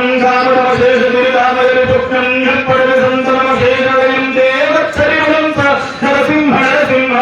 కామం కామదమశేష దురితామయరి పుత్రం ఎప్పటి సంతనమశేషయం దేవచ్చరిమం నరసింహ నరసింహ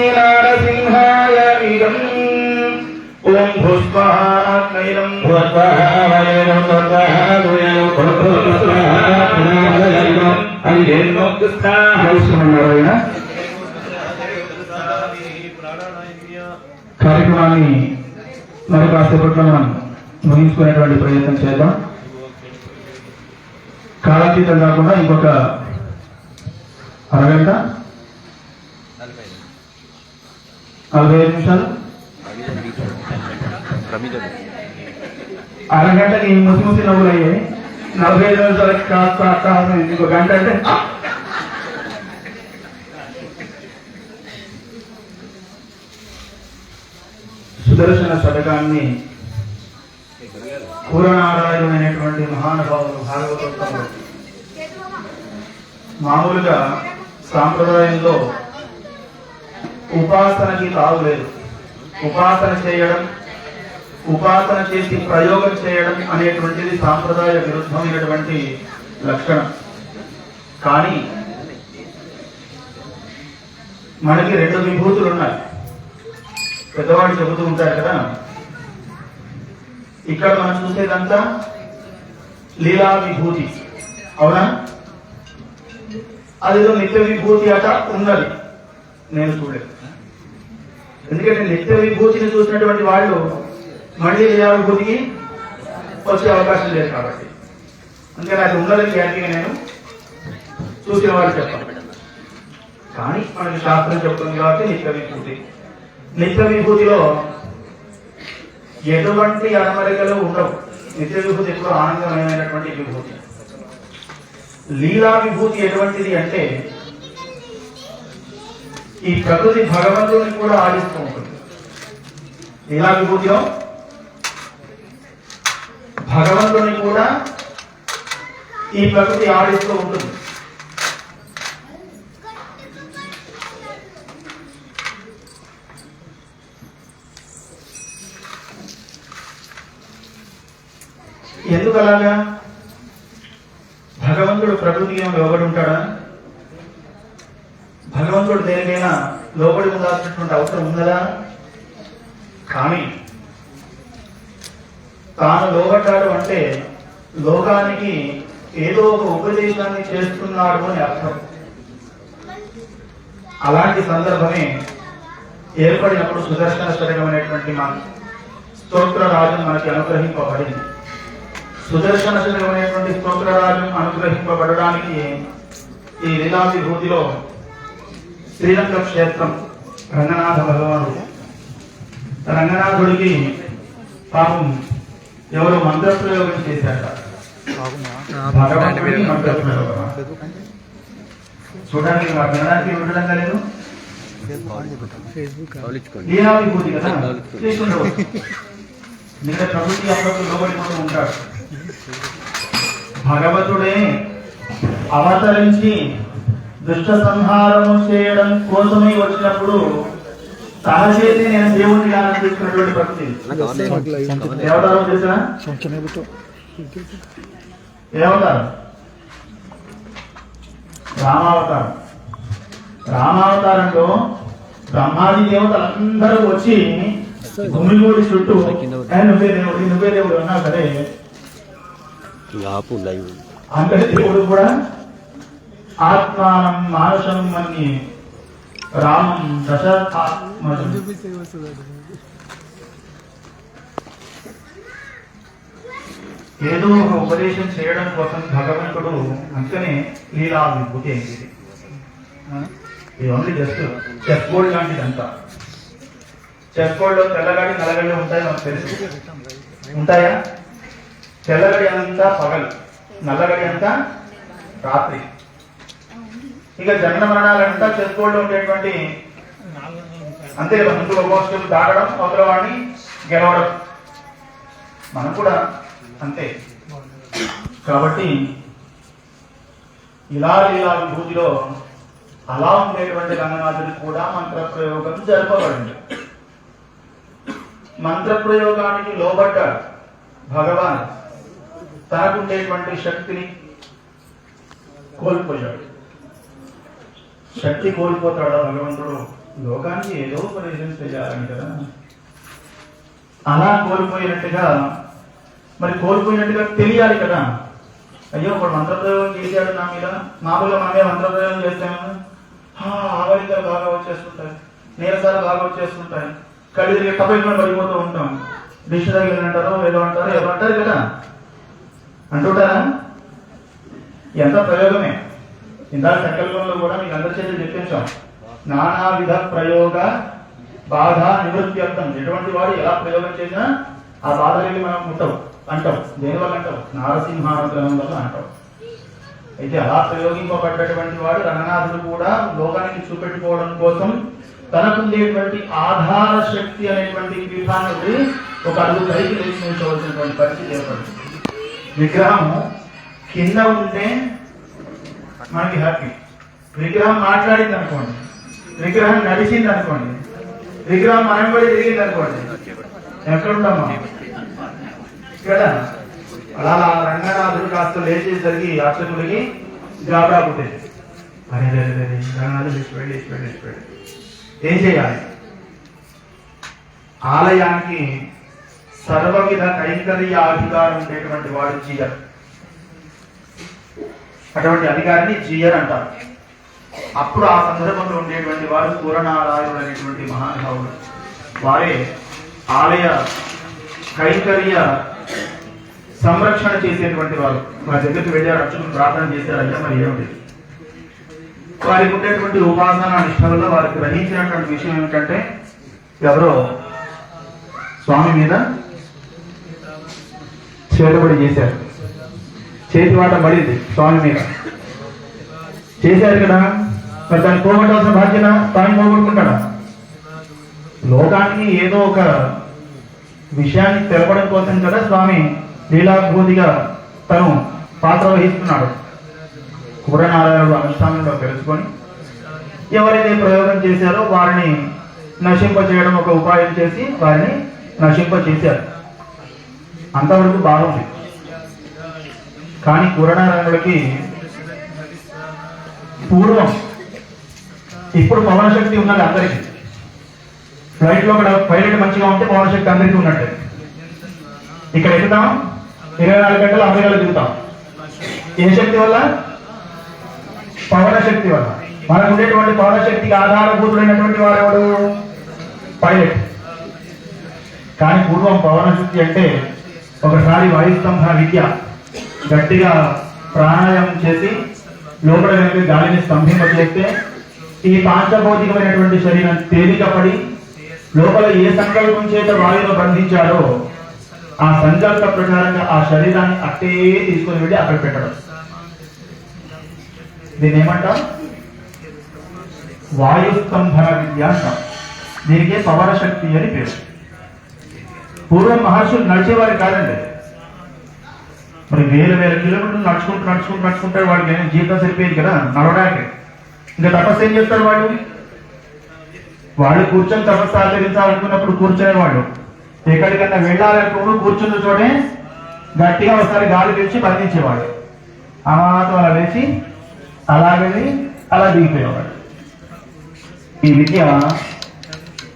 लक्ष्मीनारसिंहाय इदम् ओम भूस्वाहाग्नैरम् కార్యక్రమాన్ని మరి కాసేపట్లో మనం ముగించుకునేటువంటి ప్రయత్నం చేద్దాం. కాలాతీతం కాకుండా ఇంకొక అరగంట 45 నిమిషాలు అరగంటకి ముసి ముసి నవ్వులు అయ్యాయి. 45 నిమిషాలకి కాస్త ఇంకో గంట అంటే సుదర్శన శతకాన్ని పూర్వనారాయణమైనటువంటి ఉన్నటువంటి మహానుభావులు భాగవతోత్తములు మామూలుగా సాంప్రదాయంలో ఉపాసనకి తావులేదు. ఉపాసన చేయడం, ఉపాసన చేసి ప్రయోగం చేయడం అనేటువంటిది సాంప్రదాయ విరుద్ధమైనటువంటి లక్షణం. కానీ మనకి రెండు విభూతులు ఉన్నాయి. పెద్దవాళ్ళు చెబుతూ ఉంటారు కదా, ఇక్కడ మనం చూసేదంతా లీలా విభూతి, అవునా? అదేదో నిత్య విభూతి అట ఉన్నది, నేను చూడలేదు. ఎందుకంటే నిత్య విభూతిని చూసినటువంటి వాళ్ళు మళ్ళీ లీలా విభూతికి వచ్చే అవకాశం లేదు కాబట్టి, అందుకని అది ఉన్నదని గ్యారంటీగా నేను చూసిన వాళ్ళు చెప్పాలి. కానీ మనకి శాస్త్రం చెప్తుంది కాబట్టి నిత్య విభూతి. నిత్య విభూతిలో ఎటువంటి అడమరికలు ఉండవు. నిత్య విభూతి ఎప్పుడు ఆనందమయమైనటువంటి విభూతి. లీలా విభూతి ఎటువంటిది అంటే ఈ ప్రకృతి భగవంతుని కూడా ఆడిస్తూ ఉంటుంది. లీలా విభూతిలో భగవంతుని కూడా ఈ ప్రకృతి ఆడిస్తూ ఉంటుంది. ఎందుకు అలాగా? భగవంతుడు ప్రకృతికి లోబడి ఉంటాడా? భగవంతుడు దేనికైనా లోబడి ఉండాల్సినటువంటి అవసరం ఉన్నదా? కానీ తాను లోబడ్డాడు అంటే లోకానికి ఏదో ఒక ఉపదేశాన్ని చేస్తున్నాడు అని అర్థం. అలాంటి సందర్భమే ఏర్పడినప్పుడు సుదర్శన శతకం అనేటువంటి మన స్తోత్రరాజం మనకి అనుగ్రహింపబడింది. సుదర్శన శతకం అనేటువంటి స్తోత్రరాజం అనుగ్రహింపబడడానికి ఈ లీలా విభూతిలో శ్రీరంగ క్షేత్రం రంగనాథ భగవానుడు, రంగనాథుడికి పాపం ఎవరు మంత్రప్రయోగం చేశాట. భగవంతుడికి మంత్రప్రయోగం చూడడానికి వినడానికి ఉండడం లేదు. లీలా విభూతి కదా చేసుకుంటాడు. మిగతా ప్రకృతి అప్పుడప్పుడు లోబడిపోతూ ఉంటాడు. భగవంతుడే అవతరించి దుష్ట సంహారము చేయడం కోసమే వచ్చినప్పుడు తన చేతి నేను దేవుడిని తీసుకున్నటువంటి భక్తి. దేవతారం చేసిన ఏమవుతారు? రామావతారం. రామావతారంలో బ్రహ్మాది దేవతలందరూ వచ్చి భూమిగోడి చుట్టూ నువ్వే దేవుడు అన్నావు కదే. అందరి దేవుడు కూడా ఆత్మానం మానుషం అని రామం దశాత్మ ఏదో ఒక ఉపదేశం చేయడం కోసం భగవంతుడు అంతనే లీలా విభూతి అయింది. ఇది ఓన్లీ జస్ట్ చెస్ బోర్డ్ లాంటిది అంతా. చెస్ బోర్డ్ లో తెల్లగాడి నల్లగడి ఉంటాయి, మనకు తెలుసు. ఉంటాయా? తెల్లగడి అంతా పగలు, నల్లగడి అంతా రాత్రి. ఇక జన్మ మరణాలంతా చెస్ బోర్డ్ లో ఉండేటువంటి అంతే కదా. ముందు ఒక దాటడం, అవతల వాడిని గెలవడం. మనం కూడా అంతే. కాబట్టి ఇలా లీలా విభూతిలో అలా ఉండేటువంటి రంగనాథుడికి కూడా మంత్రప్రయోగం జరపబడింది. మంత్రప్రయోగానికి లోబడ్డాడు భగవాన్. తనకుండేటువంటి శక్తిని కోల్పోయాడు. శక్తి కోల్పోతాడా భగవంతుడు? లోకానికి ఏదో ఉపదేశం చేయాలని కదా. అలా కోల్పోయినట్టుగా, మరి కోల్పోయినట్టుగా తెలియాలి కదా. అయ్యో ఇప్పుడు మంత్రప్రయోగం చేశాడు నా మీద. మామూలుగా మనమే మంత్రప్రయోగం చేస్తాము, ఆవలికలు బాగా వచ్చేస్తుంటాయి, నీరసాలు బాగా వచ్చేస్తుంటాయి, కళ్ళు తిరిగి టపైన పడిపోతూ ఉంటాం. డిష్ తగిలినంటారో ఏదో అంటారో ఏదో అంటారు కదా, అంటుంటారా? ఎంత ప్రయోగమే. ఇందాక సంకల్పంలో కూడా మీకు అందరి చేతులు చెప్పించాం. నానా విధ ప్రయోగ బాధ నివృత్త్యర్థం. ఎటువంటి వాడు ఎలా ప్రయోగం చేసినా ఆ బాధలకి మనం ఉంటాం అంటాం. దేనివల్ల అంటాం? నారసింహానుగ్రహం వల్ల అంటాం. అయితే అలా ప్రయోగింపబడ్డటువంటి వాడు రంగనాథుడు కూడా లోకానికి చూపెట్టుకోవడం కోసం తనకుండేటువంటి ఆధార శక్తి అనేటువంటి పీఠాన్ని ఒక అడుగు పైకి లేచి నిల్చోవలసినటువంటి పరిస్థితి ఏర్పడుతుంది. విగ్రహం కింద ఉంటే మనకి హ్యాపీ. విగ్రహం మాట్లాడింది అనుకోండి, విగ్రహం నడిచింది అనుకోండి, విగ్రహం మనం కూడా తిరిగింది అనుకోండి, ఎక్కడుంటామా? ఇక్కడ అలా రంగనాథుడు కాస్త లేచేసరికి అర్చకుడికి గాబరా పుట్టేది. అరే రంగనాథుడు వెళ్ళి ఏం చేయాలి? ఆలయానికి సర్వవిధ కైంకర్య అధికారం ఉండేటువంటి వాడు జీయర్. అటువంటి అధికారిని జీయర్ అంటారు. అప్పుడు ఆ సందర్భంలో ఉండేటువంటి వారు సూరనారాయణుడు అనేటువంటి మహానుభావుడు. వారే ఆలయ కైంకర్య సంరక్షణ చేసేటువంటి వారు. వారి దగ్గరికి వెళ్ళారు, అర్చకులు ప్రార్థన చేశారు, అయ్యా మరి ఏమిటి? వారికి ఉండేటువంటి ఉపాసన నిష్టలో వారు గ్రహించినటువంటి విషయం ఏమిటంటే, ఎవరో స్వామి మీద చేతబడి చేశారు, చేతివాట పడింది స్వామి మీద చేశారు కదా. మరి దాన్ని పోగొట్టాల్సిన బాధ్యత స్వామి పోగొట్టుకుంటాడా? లోకానికి ఏదో ఒక విషయాన్ని తెలపడం కోసం కదా స్వామి లీలాభూతిగా తను పాత్ర వహిస్తున్నాడు. సూర్యనారాయణుడు అనుష్ఠానంలో తెలుసుకొని ఎవరైతే ప్రయోగం చేశారో వారిని నశింపచేయడం ఒక ఉపాయం చేసి వారిని నశింపచేశారు. అంతవరకు బాగుంది. కానీ సూర్యనారాయణుడికి పూర్వం, ఇప్పుడు పవన శక్తి ఉన్నది అందరికీ. ఫ్లైట్ లో కూడా పైలట్ మంచిగా ఉంటే పవన శక్తి అందరికీ ఉన్నట్టే. ఇక్కడ ఎక్కుతాం, 24 గంటలు అమెరికాలో దిగుతాం. ఏ శక్తి వల్ల? పవన శక్తి వల్ల. మనకు ఉండేటువంటి పవన శక్తికి ఆధారభూతుడైనటువంటి వాడెవడు? పైలట్. కానీ పూర్వం పవన శక్తి అంటే ఒకసారి వాయుస్తంభ విద్య గట్టిగా ప్రాణాయామం చేసి లోపల కనుక గాలిని స్తంభింపజేస్తే ఈ పాంచభౌతికమైనటువంటి శరీరం తేలికపడి లోపల ఏ సంకల్పం చేత వాయువును బంధించాడో ఆ సంకల్ప ప్రకారంగా ఆ శరీరాన్ని అట్టే తీసుకొని వెళ్ళి అక్కడ పెట్టడం. దీన్ని ఏమంటాం? వాయుస్తంభన విద్య అంటాం. దీనికే పవన శక్తి అని పేరు. పూర్వం మహర్షులు నడిచేవారు కాదండి. మరి వేల కిలోమీటర్లు నడుచుకుంటాడు. వాడికి జీవితం సరిపోయేది కదా నడవడానికి. ఇంకా తపస్సు ఏం చేస్తాడు వాళ్ళు కూర్చొని తపస్సు ఆచరించాలనుకున్నప్పుడు కూర్చునేవాళ్ళు. ఎక్కడికన్నా వెళ్ళాలనుకున్నప్పుడు కూర్చున్న చోటే గట్టిగా ఒకసారి గాలి పిలిచి బంధించేవాడు. ఆ మాత్రం అలా వేసి అలా వెళ్ళి అలా దిగిపోయేవాడు. ఈ విద్య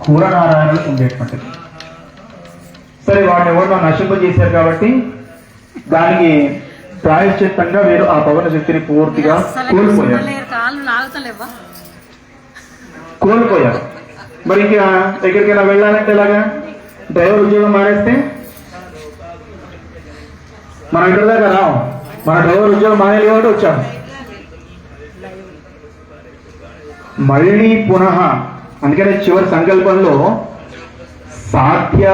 సూర్యనారాయణులకు ఉండేటువంటిది. సరే, వాడిని ఎవరినో నశింపజేశారు కాబట్టి దానికి ప్రాయశ్చిత్తంగా వీరు ఆ పవన శక్తిని పూర్తిగా కోల్పోయారు. మరి ఇంకా ఎక్కడికైనా వెళ్ళాలంటే ఎలాగా? డ్రైవర్ ఉద్యోగం మానేస్తే మనం ఇక్కడ దాకా రావు. మన డ్రైవర్ ఉద్యోగం మానేది కాబట్టి వచ్చాము. మళ్ళీ పునః అందుకనే చివరి సంకల్పంలో సాధ్య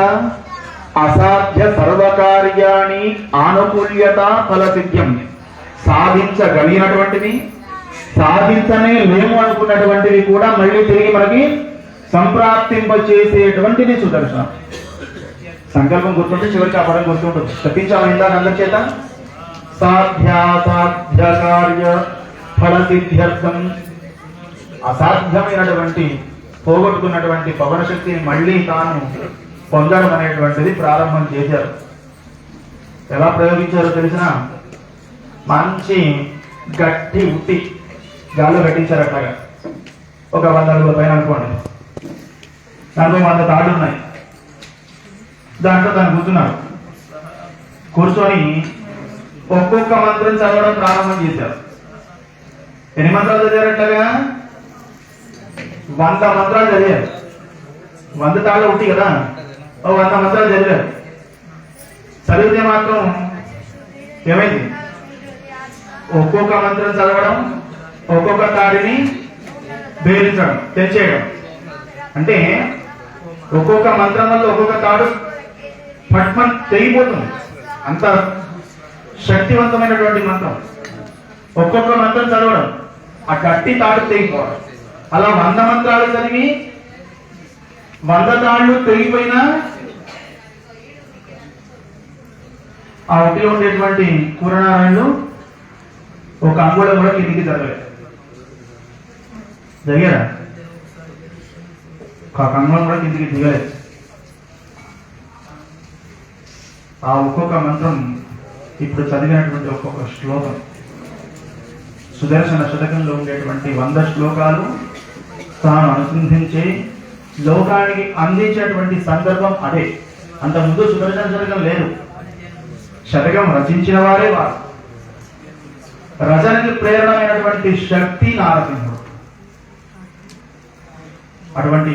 అసాధ్య సర్వకార్యాన్ని ఆనుకూల్యత ఫలసిద్ధ్యం, సాధించగలిగినటువంటివి సాధించనే లేము అనుకున్నటువంటివి కూడా మళ్ళీ తిరిగి మనకి సంప్రాప్తింపచేసేటువంటిది సుదర్శనం. సంకల్పం గుర్తుంటే చివరికి ఆ పదం గుర్తుంటుంది. తప్పించాము ఇందాక అందరి చేత. సాధ్యాసాధ్య కార్య ఫలసిద్ధ్యర్థం, అసాధ్యమైనటువంటి పోగొట్టుకున్నటువంటి పవన శక్తిని మళ్ళీ తాను పొందడం అనేటువంటిది ప్రారంభం చేశారు. ఎలా ప్రయోగించారో తెలిసిన మంచి గట్టి ఉట్టి గాల్లో కట్టించారు. అట్లాగా ఒక 100 అడుగుల పైన అనుకోండి, దాంట్లో 100 తాళ్ళు ఉన్నాయి. దాంట్లో తను కూర్చున్నారు. కూర్చొని ఒక్కొక్క మంత్రం చదవడం ప్రారంభం చేశారు. ఎన్ని మంత్రాలు చదివారు? అట్లాగా 100 మంత్రాలు చదివారు. 100 తాళ్ళు ఉట్టి కదా, 100 మంత్రాలు చదివారు. చదివితే మాత్రం ఏమైంది? ఒక్కొక్క మంత్రం చదవడం, ఒక్కొక్క తాడిని బేరించడం, తెంచేయడం. అంటే ఒక్కొక్క మంత్రం వల్ల ఒక్కొక్క తాడు పట్మన్ తెగిపోతుంది. అంత శక్తివంతమైనటువంటి మంత్రం. ఒక్కొక్క మంత్రం చదవడం, ఆ గట్టి తాడు తెగిపోవడం. అలా 100 మంత్రాలు చదివి 100 తాళ్ళు తెగిపోయినా ఆ ఒంటిలో ఉండేటువంటి కూరనారాయణలు ఒక అంగుళం కూడా కిందికి జరగలేదు. జరిగారా? ఒక అంగుళం కూడా కిందికి దిగలేదు. ఆ ఒక్కొక్క మంత్రం ఇప్పుడు చదివినటువంటి ఒక్కొక్క శ్లోకం సుదర్శన శతకంలో ఉండేటువంటి 100 శ్లోకాలు తాను అనుసంధించి లోకానికి అందించేటువంటి సందర్భం అదే. అంతకుముందు సుదర్శన శతకం లేదు. శతకం రచించిన వారే వారు. రచనకి ప్రేరణమైనటువంటి శక్తి నారసింహుడు. అటువంటి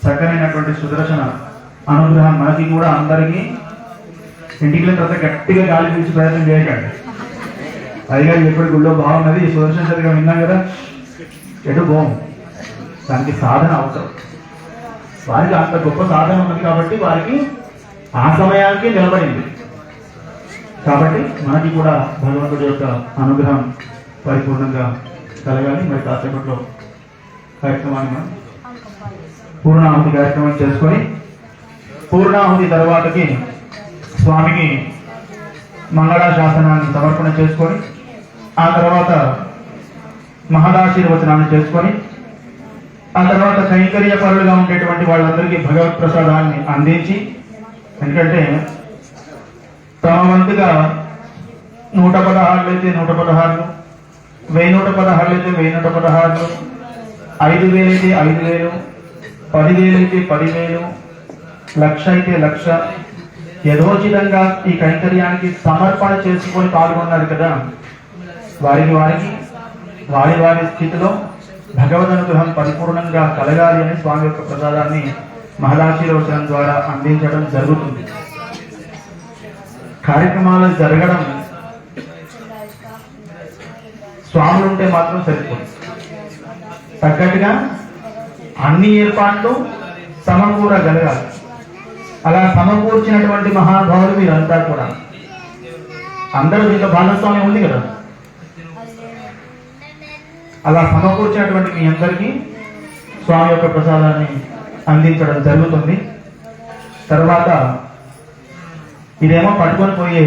చక్కనైనటువంటి సుదర్శన అనుగ్రహం మనకి కూడా అందరికీ. ఇంటికి తర్వాత గట్టిగా గాలి పీల్చి ప్రయత్నం చేయకండి. అదిగా ఎప్పుడు గుళ్ళో బాగున్నది, సుదర్శన శతకం విన్నాం కదా, ఎటు బాగు. దానికి సాధన అవసరం. వారికి అంత గొప్ప సాధన ఉన్నది కాబట్టి వారికి ఆ సమయానికి నిలబడింది. కాబట్టి మనకి కూడా భగవంతుడి యొక్క అనుగ్రహం పరిపూర్ణంగా కలగాలి. మరి కాసేపట్లో కార్యక్రమాన్ని మనం పూర్ణాహుతి కార్యక్రమం చేసుకొని, పూర్ణాహుతి తర్వాతకి స్వామికి మంగళాశాసనాన్ని సమర్పణ చేసుకొని, ఆ తర్వాత మహదాశీర్వచనాన్ని చేసుకొని, ఆ తర్వాత కైంకర్య పరులుగా ఉండేటువంటి వాళ్ళందరికీ భగవత్ ప్రసాదాన్ని అందించి, ఎందుకంటే తమ వంతుగా 116 అయితే 116, 1116 అయితే 1116, 5000 అయితే 5000, 10,000 అయితే 10,000, 1,00,000 అయితే 1,00,000 యథోచితంగా ఈ కైంకర్యానికి సమర్పణ చేసుకొని పాల్గొన్నారు కదా. వారి వారి స్థితిలో భగవద్ అనుగ్రహం పరిపూర్ణంగా కలగాలి అని స్వామి యొక్క ప్రసాదాన్ని మహదాశీర్వచనం ద్వారా అందించడం జరుగుతుంది. కార్యక్రమాలు జరగడం స్వాములు ఉంటే మాత్రం సరిపోదు. తగ్గట్టుగా అన్ని ఏర్పాట్లు సమకూరగలగాలి. అలా సమకూర్చినటువంటి మహాభావులు మీరంతా కూడా. అందరూ దీంట్లో భాగస్వామ్యం ఉంది కదా. అలా సమకూర్చినటువంటి మీ అందరికీ స్వామి యొక్క ప్రసాదాన్ని అందించడం జరుగుతుంది. తర్వాత ఇదేమో పట్టుకొని పోయే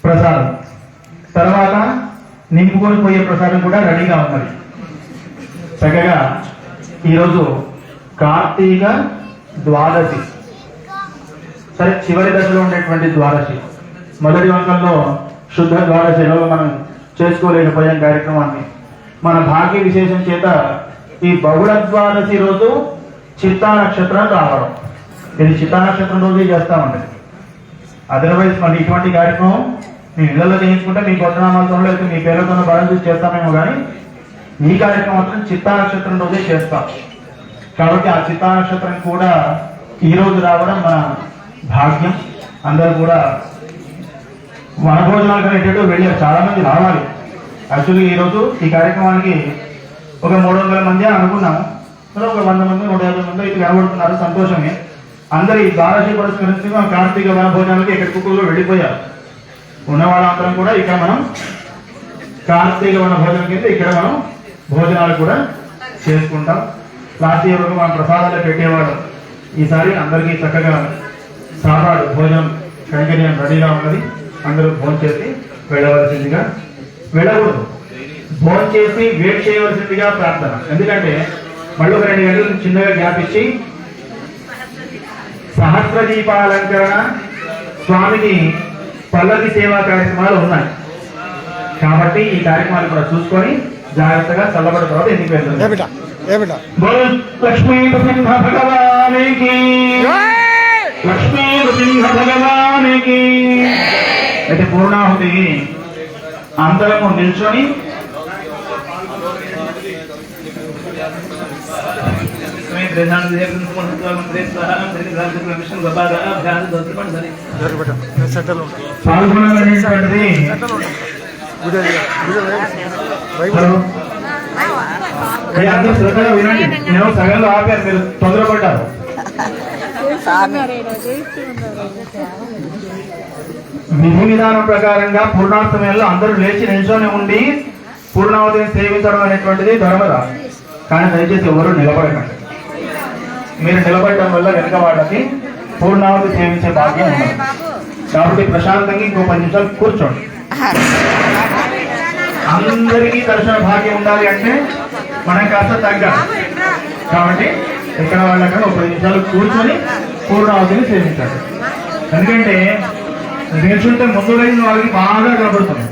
ప్రసాదం, తర్వాత నింపుకొని పోయే ప్రసాదం కూడా రెడీగా ఉన్నది. చక్కగా ఈరోజు కార్తీక ద్వాదశి. సరే, చివరి దశలో ఉండేటువంటి ద్వాదశి. మొదటి వంకంలో శుద్ధ ద్వాదశిలో మనం చేసుకోలేకపోయాం కార్యక్రమాన్ని. మన భాగ్య విశేషం చేత ఈ బహుళ ద్వాదశి రోజు చిత్తా నక్షత్రం రావడం. ఇది చిత్తా నక్షత్రం రోజే చేస్తామండి. అదర్వైజ్ మరి ఇటువంటి కార్యక్రమం మీ ఇళ్లలో చేయించుకుంటే మీ గొడ్డనామాలతో లేకపోతే మీ పేర్లతో బలం చూసి చేస్తామేమో, కానీ ఈ కార్యక్రమం మాత్రం చిత్తా నక్షత్రం రోజే చేస్తాం. కాబట్టి ఆ చిత్తా నక్షత్రం కూడా ఈ రోజు రావడం మన భాగ్యం. అందరూ కూడా వనభోజనాలు అనేటట్టు వెళ్ళారు. చాలా మంది రావాలి. యాక్చువల్లీ ఈరోజు ఈ కార్యక్రమానికి ఒక 300 మంది అనుకున్నాము. ఒక 100 మంది 150 మంది ఇటు కనబడుతున్నారు. సంతోషమే. అందరూ ఈ ద్వాదశి పురస్కరించి కార్తీక వనభోజనాలకి ఎక్కడి కుక్కలు వెళ్ళిపోయారు. ఉన్న వాళ్ళందరం కూడా ఇక్కడ మనం కార్తీక వనభోజనం కింద ఇక్కడ మనం భోజనాలు కూడా చేసుకుంటాం. లాస్ట్ ఇయర్ వరకు మనం ప్రసాదాలు పెట్టేవాళ్ళం. ఈసారి అందరికీ చక్కగా సాపాడు భోజనం కైంకర్యం రెడీగా ఉన్నది. అందరూ భోజనం చేసి వెళ్ళవలసిందిగా, వెళ్ళకూడదు, భోజనం చేసి వెయిట్ చేయవలసిందిగా ప్రార్థన. ఎందుకంటే మళ్ళీ ఒక 2 గంటలు చిన్నగా గ్యాప్ ఇచ్చి సహస్ర దీపాలంకరణ, స్వామికి పల్లకి సేవా కార్యక్రమాలు ఉన్నాయి. కాబట్టి ఈ కార్యక్రమాలు కూడా చూసుకొని జాగ్రత్తగా చల్లబడిన తర్వాత ఎందుకు వెళ్తుంది. లక్ష్మీ నృసింహ భగవానికి, లక్ష్మీ నృసింహ భగవానికి. అయితే పూర్ణాహుతి అందరము నిల్చొని పాల్గొనాలనేటువంటిది. అందరూ శ్రద్ధగా వినండి. నేను సగంలో ఆపారు, మీరు తొందరపడ్డారు. విధి విధానం ప్రకారంగా పూర్ణాష్టమిలో అందరూ లేచి నిల్చొని ఉండి పూర్ణావతిని సేవించడం అనేటువంటిది ధర్మదా. కానీ దయచేసి ఎవరు నిలబడకండి. మీరు నిలబడటం వల్ల వెనుక వాళ్ళకి పూర్ణావతి సేవించే భాగ్యం ఉండదు. కాబట్టి ప్రశాంతంగా ఇంకో 10 నిమిషాలు కూర్చోండి. అందరికీ దర్శన భాగ్యం ఉండాలి అంటే మనం కాస్త తగ్గాలి. కాబట్టి ఇక్కడ వాళ్ళకన్నా ఒక 10 నిమిషాలు కూర్చొని పూర్ణావతిని సేవించాలి. ఎందుకంటే నిల్చుంటే ముందు లైన్ వాళ్ళకి బాగా కనబడుతుంది,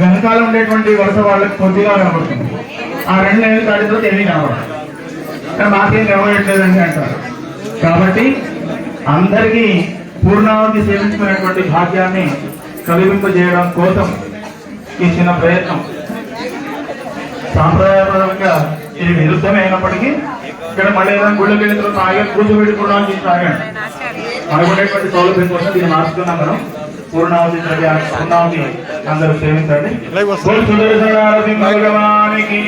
వెనకాల ఉండేటువంటి వరుస వాళ్ళకి కొద్దిగా కనబడుతుంది. ఆ 2 లైన్లు దాటిన తర్వాత ఏమీ కనబడదు. కానీ మాకేం కనబడట్లేదండి అంటారు. కాబట్టి అందరికీ పూర్ణావతి సేవించుకునేటువంటి భాగ్యాన్ని కలిగింపజేయడం కోసం ఈ చిన్న ప్రయత్నం. సాంప్రదాయపరంగా ఇది విరుద్ధమైనప్పటికీ ఇక్కడ మళ్ళీ ఏదైనా గుళ్ళకి వెళ్ళిన తర్వాత ఆగే కూర్చోబెట్టి పూర్ణావతి తాగాడు. మనకునేటువంటి సౌలభ్యం కోసం దీన్ని మార్చుకున్నాం మనం. పూర్ణావతి పూర్ణావతి అందరూ సేవించండి. భగవానికి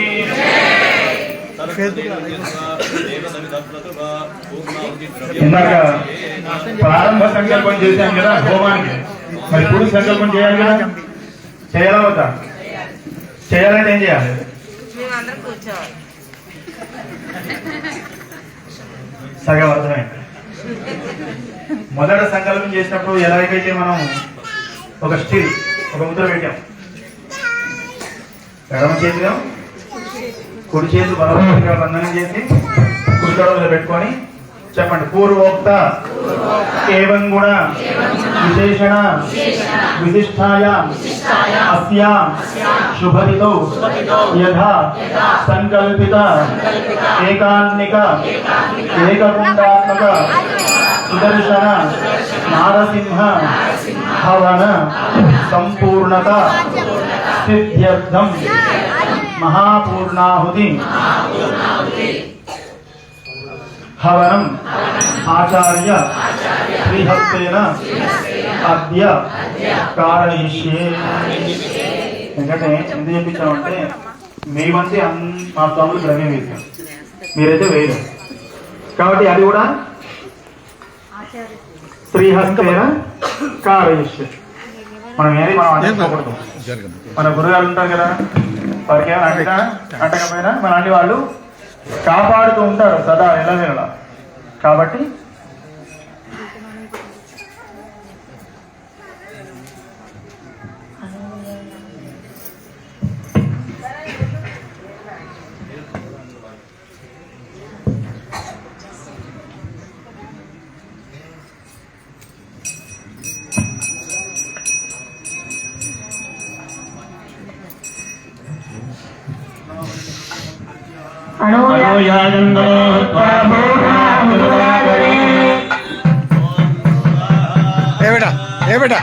ఇందాక ప్రారంభ సంకల్పం చేశాం కదా హోమానికి, మరి పూర్తి సంకల్పం చేయాలి కదా. చేయాలా వద్దా? చేయాలంటే ఏం చేయాలి? సగం అర్థమైంది. మొదట సంకల్పం చేసినప్పుడు ఎలాగైతే మనం ఒక స్టిల్ ఒక ముద్ర పెట్టాం, ఎడమ చేతిలో కుడి చేతి బలవంతంగా బంధనం చేసి కుడి తొడవలో పెట్టుకొని చెప్పండి. పూర్వోక్త ఏవం గుణ విశేషణ విశిష్టాయ అస్యా శుభరితో యథా సంకల్పిత ఏకాన్నిక ఏకకుండాత్మక సుదర్శన నారసింహ హవన సంపూర్ణత సిద్ధ్యర్థం మహాపూర్ణాహుతి హవనం ఆచార్య శ్రీహస్తేన అద్య కారయిష్యే. ఎందుకంటే ఎందుకు చెప్పించామంటే మీ వంటి మా స్వాములు ద్రవ్యం వేసాం, మీరైతే వేయరు. కాబట్టి అది కూడా శ్రీహస్తేన కారయిష్యే. మనం ఏది మనం అనుకోకూడదు. మన గురుగారు ఉంటారు కదా, వారికి ఏమైనా అంటకపోయినా మన అన్ని వాళ్ళు కాపాడుతూ ఉంటారు సదా ఎల్లవేళలా. కాబట్టి ఏ బేటా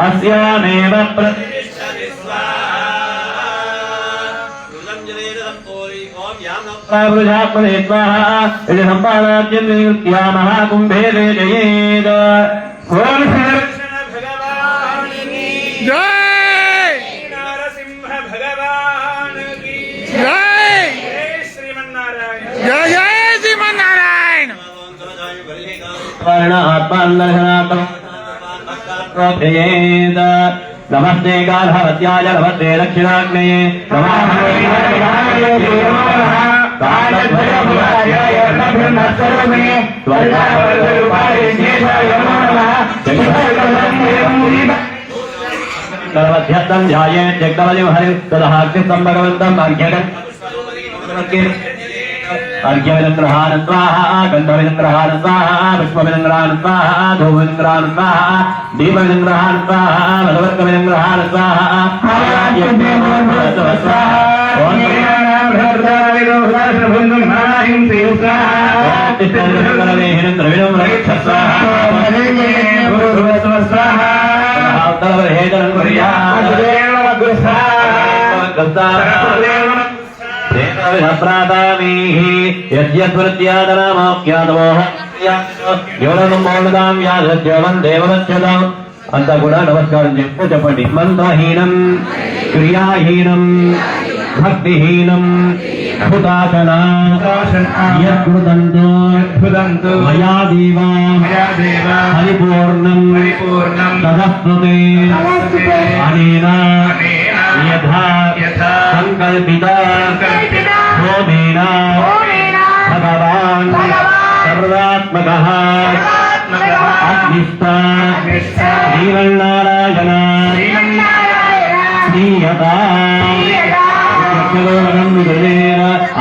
అస్యామేవ ప్రజాపదే ఇది సంపాద్యా మహాకుంభే జయేద. ఓం జై నరసింహ భగవాన్ కీ జై శ్రీమన్నారాయణ. జై జై శ్రీమన్నారాయణ. ఆత్మాన్ प्रोक्षयेत् नमस्ते गार्हवत्याय नमस्ते दक्षिणाग्नये सर्वध्यस्तं ध्यायेत् जगदवलिं हरिं तदहाग्निस्तं भगवन्तम् अर्घ्यविदङ्ग्रहान् स्वाहा गन्धविदङ्ग्रहान् स्वाहा पुष्पविदङ्ग्रहान् स्वाहा धूपविदङ्ग्रहान् स्वाहा दीपविदङ्ग्रहान् स्वाहा मधुवर्कविदङ्ग्रहान् स्वाहा అంతా కూడా నమస్కారం చేస్తూ చెప్పండి మంత్రహీనం క్రియాహీనం భక్తిహీనం హుతాశన యత్కృతంతు మయా దేవా హరిపూర్ణం తదస్మృతే అనేన యథా సంకల్పిత హోమేన భగవాన్ సర్వాత్మకః అగ్నిస్థ శ్రీమన్నారాయణ శ్రీయతా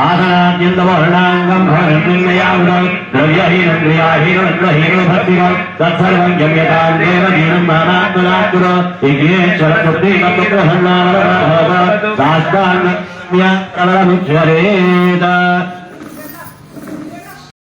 ఆదరాద్యంతవర్ణాంగం భవన్మయావృతం ద్రవ్యహీనం క్రియాహీనం ద్రహీనం భక్తిరం తత్సర్వం యమ్యతాం దేవదీనం మానాత్మనాత్మన విఘ్నేశ్వర పుత్రీమత్ప్రసన్నావరభవ శాస్త్రాన్య కమలముచ్యరేత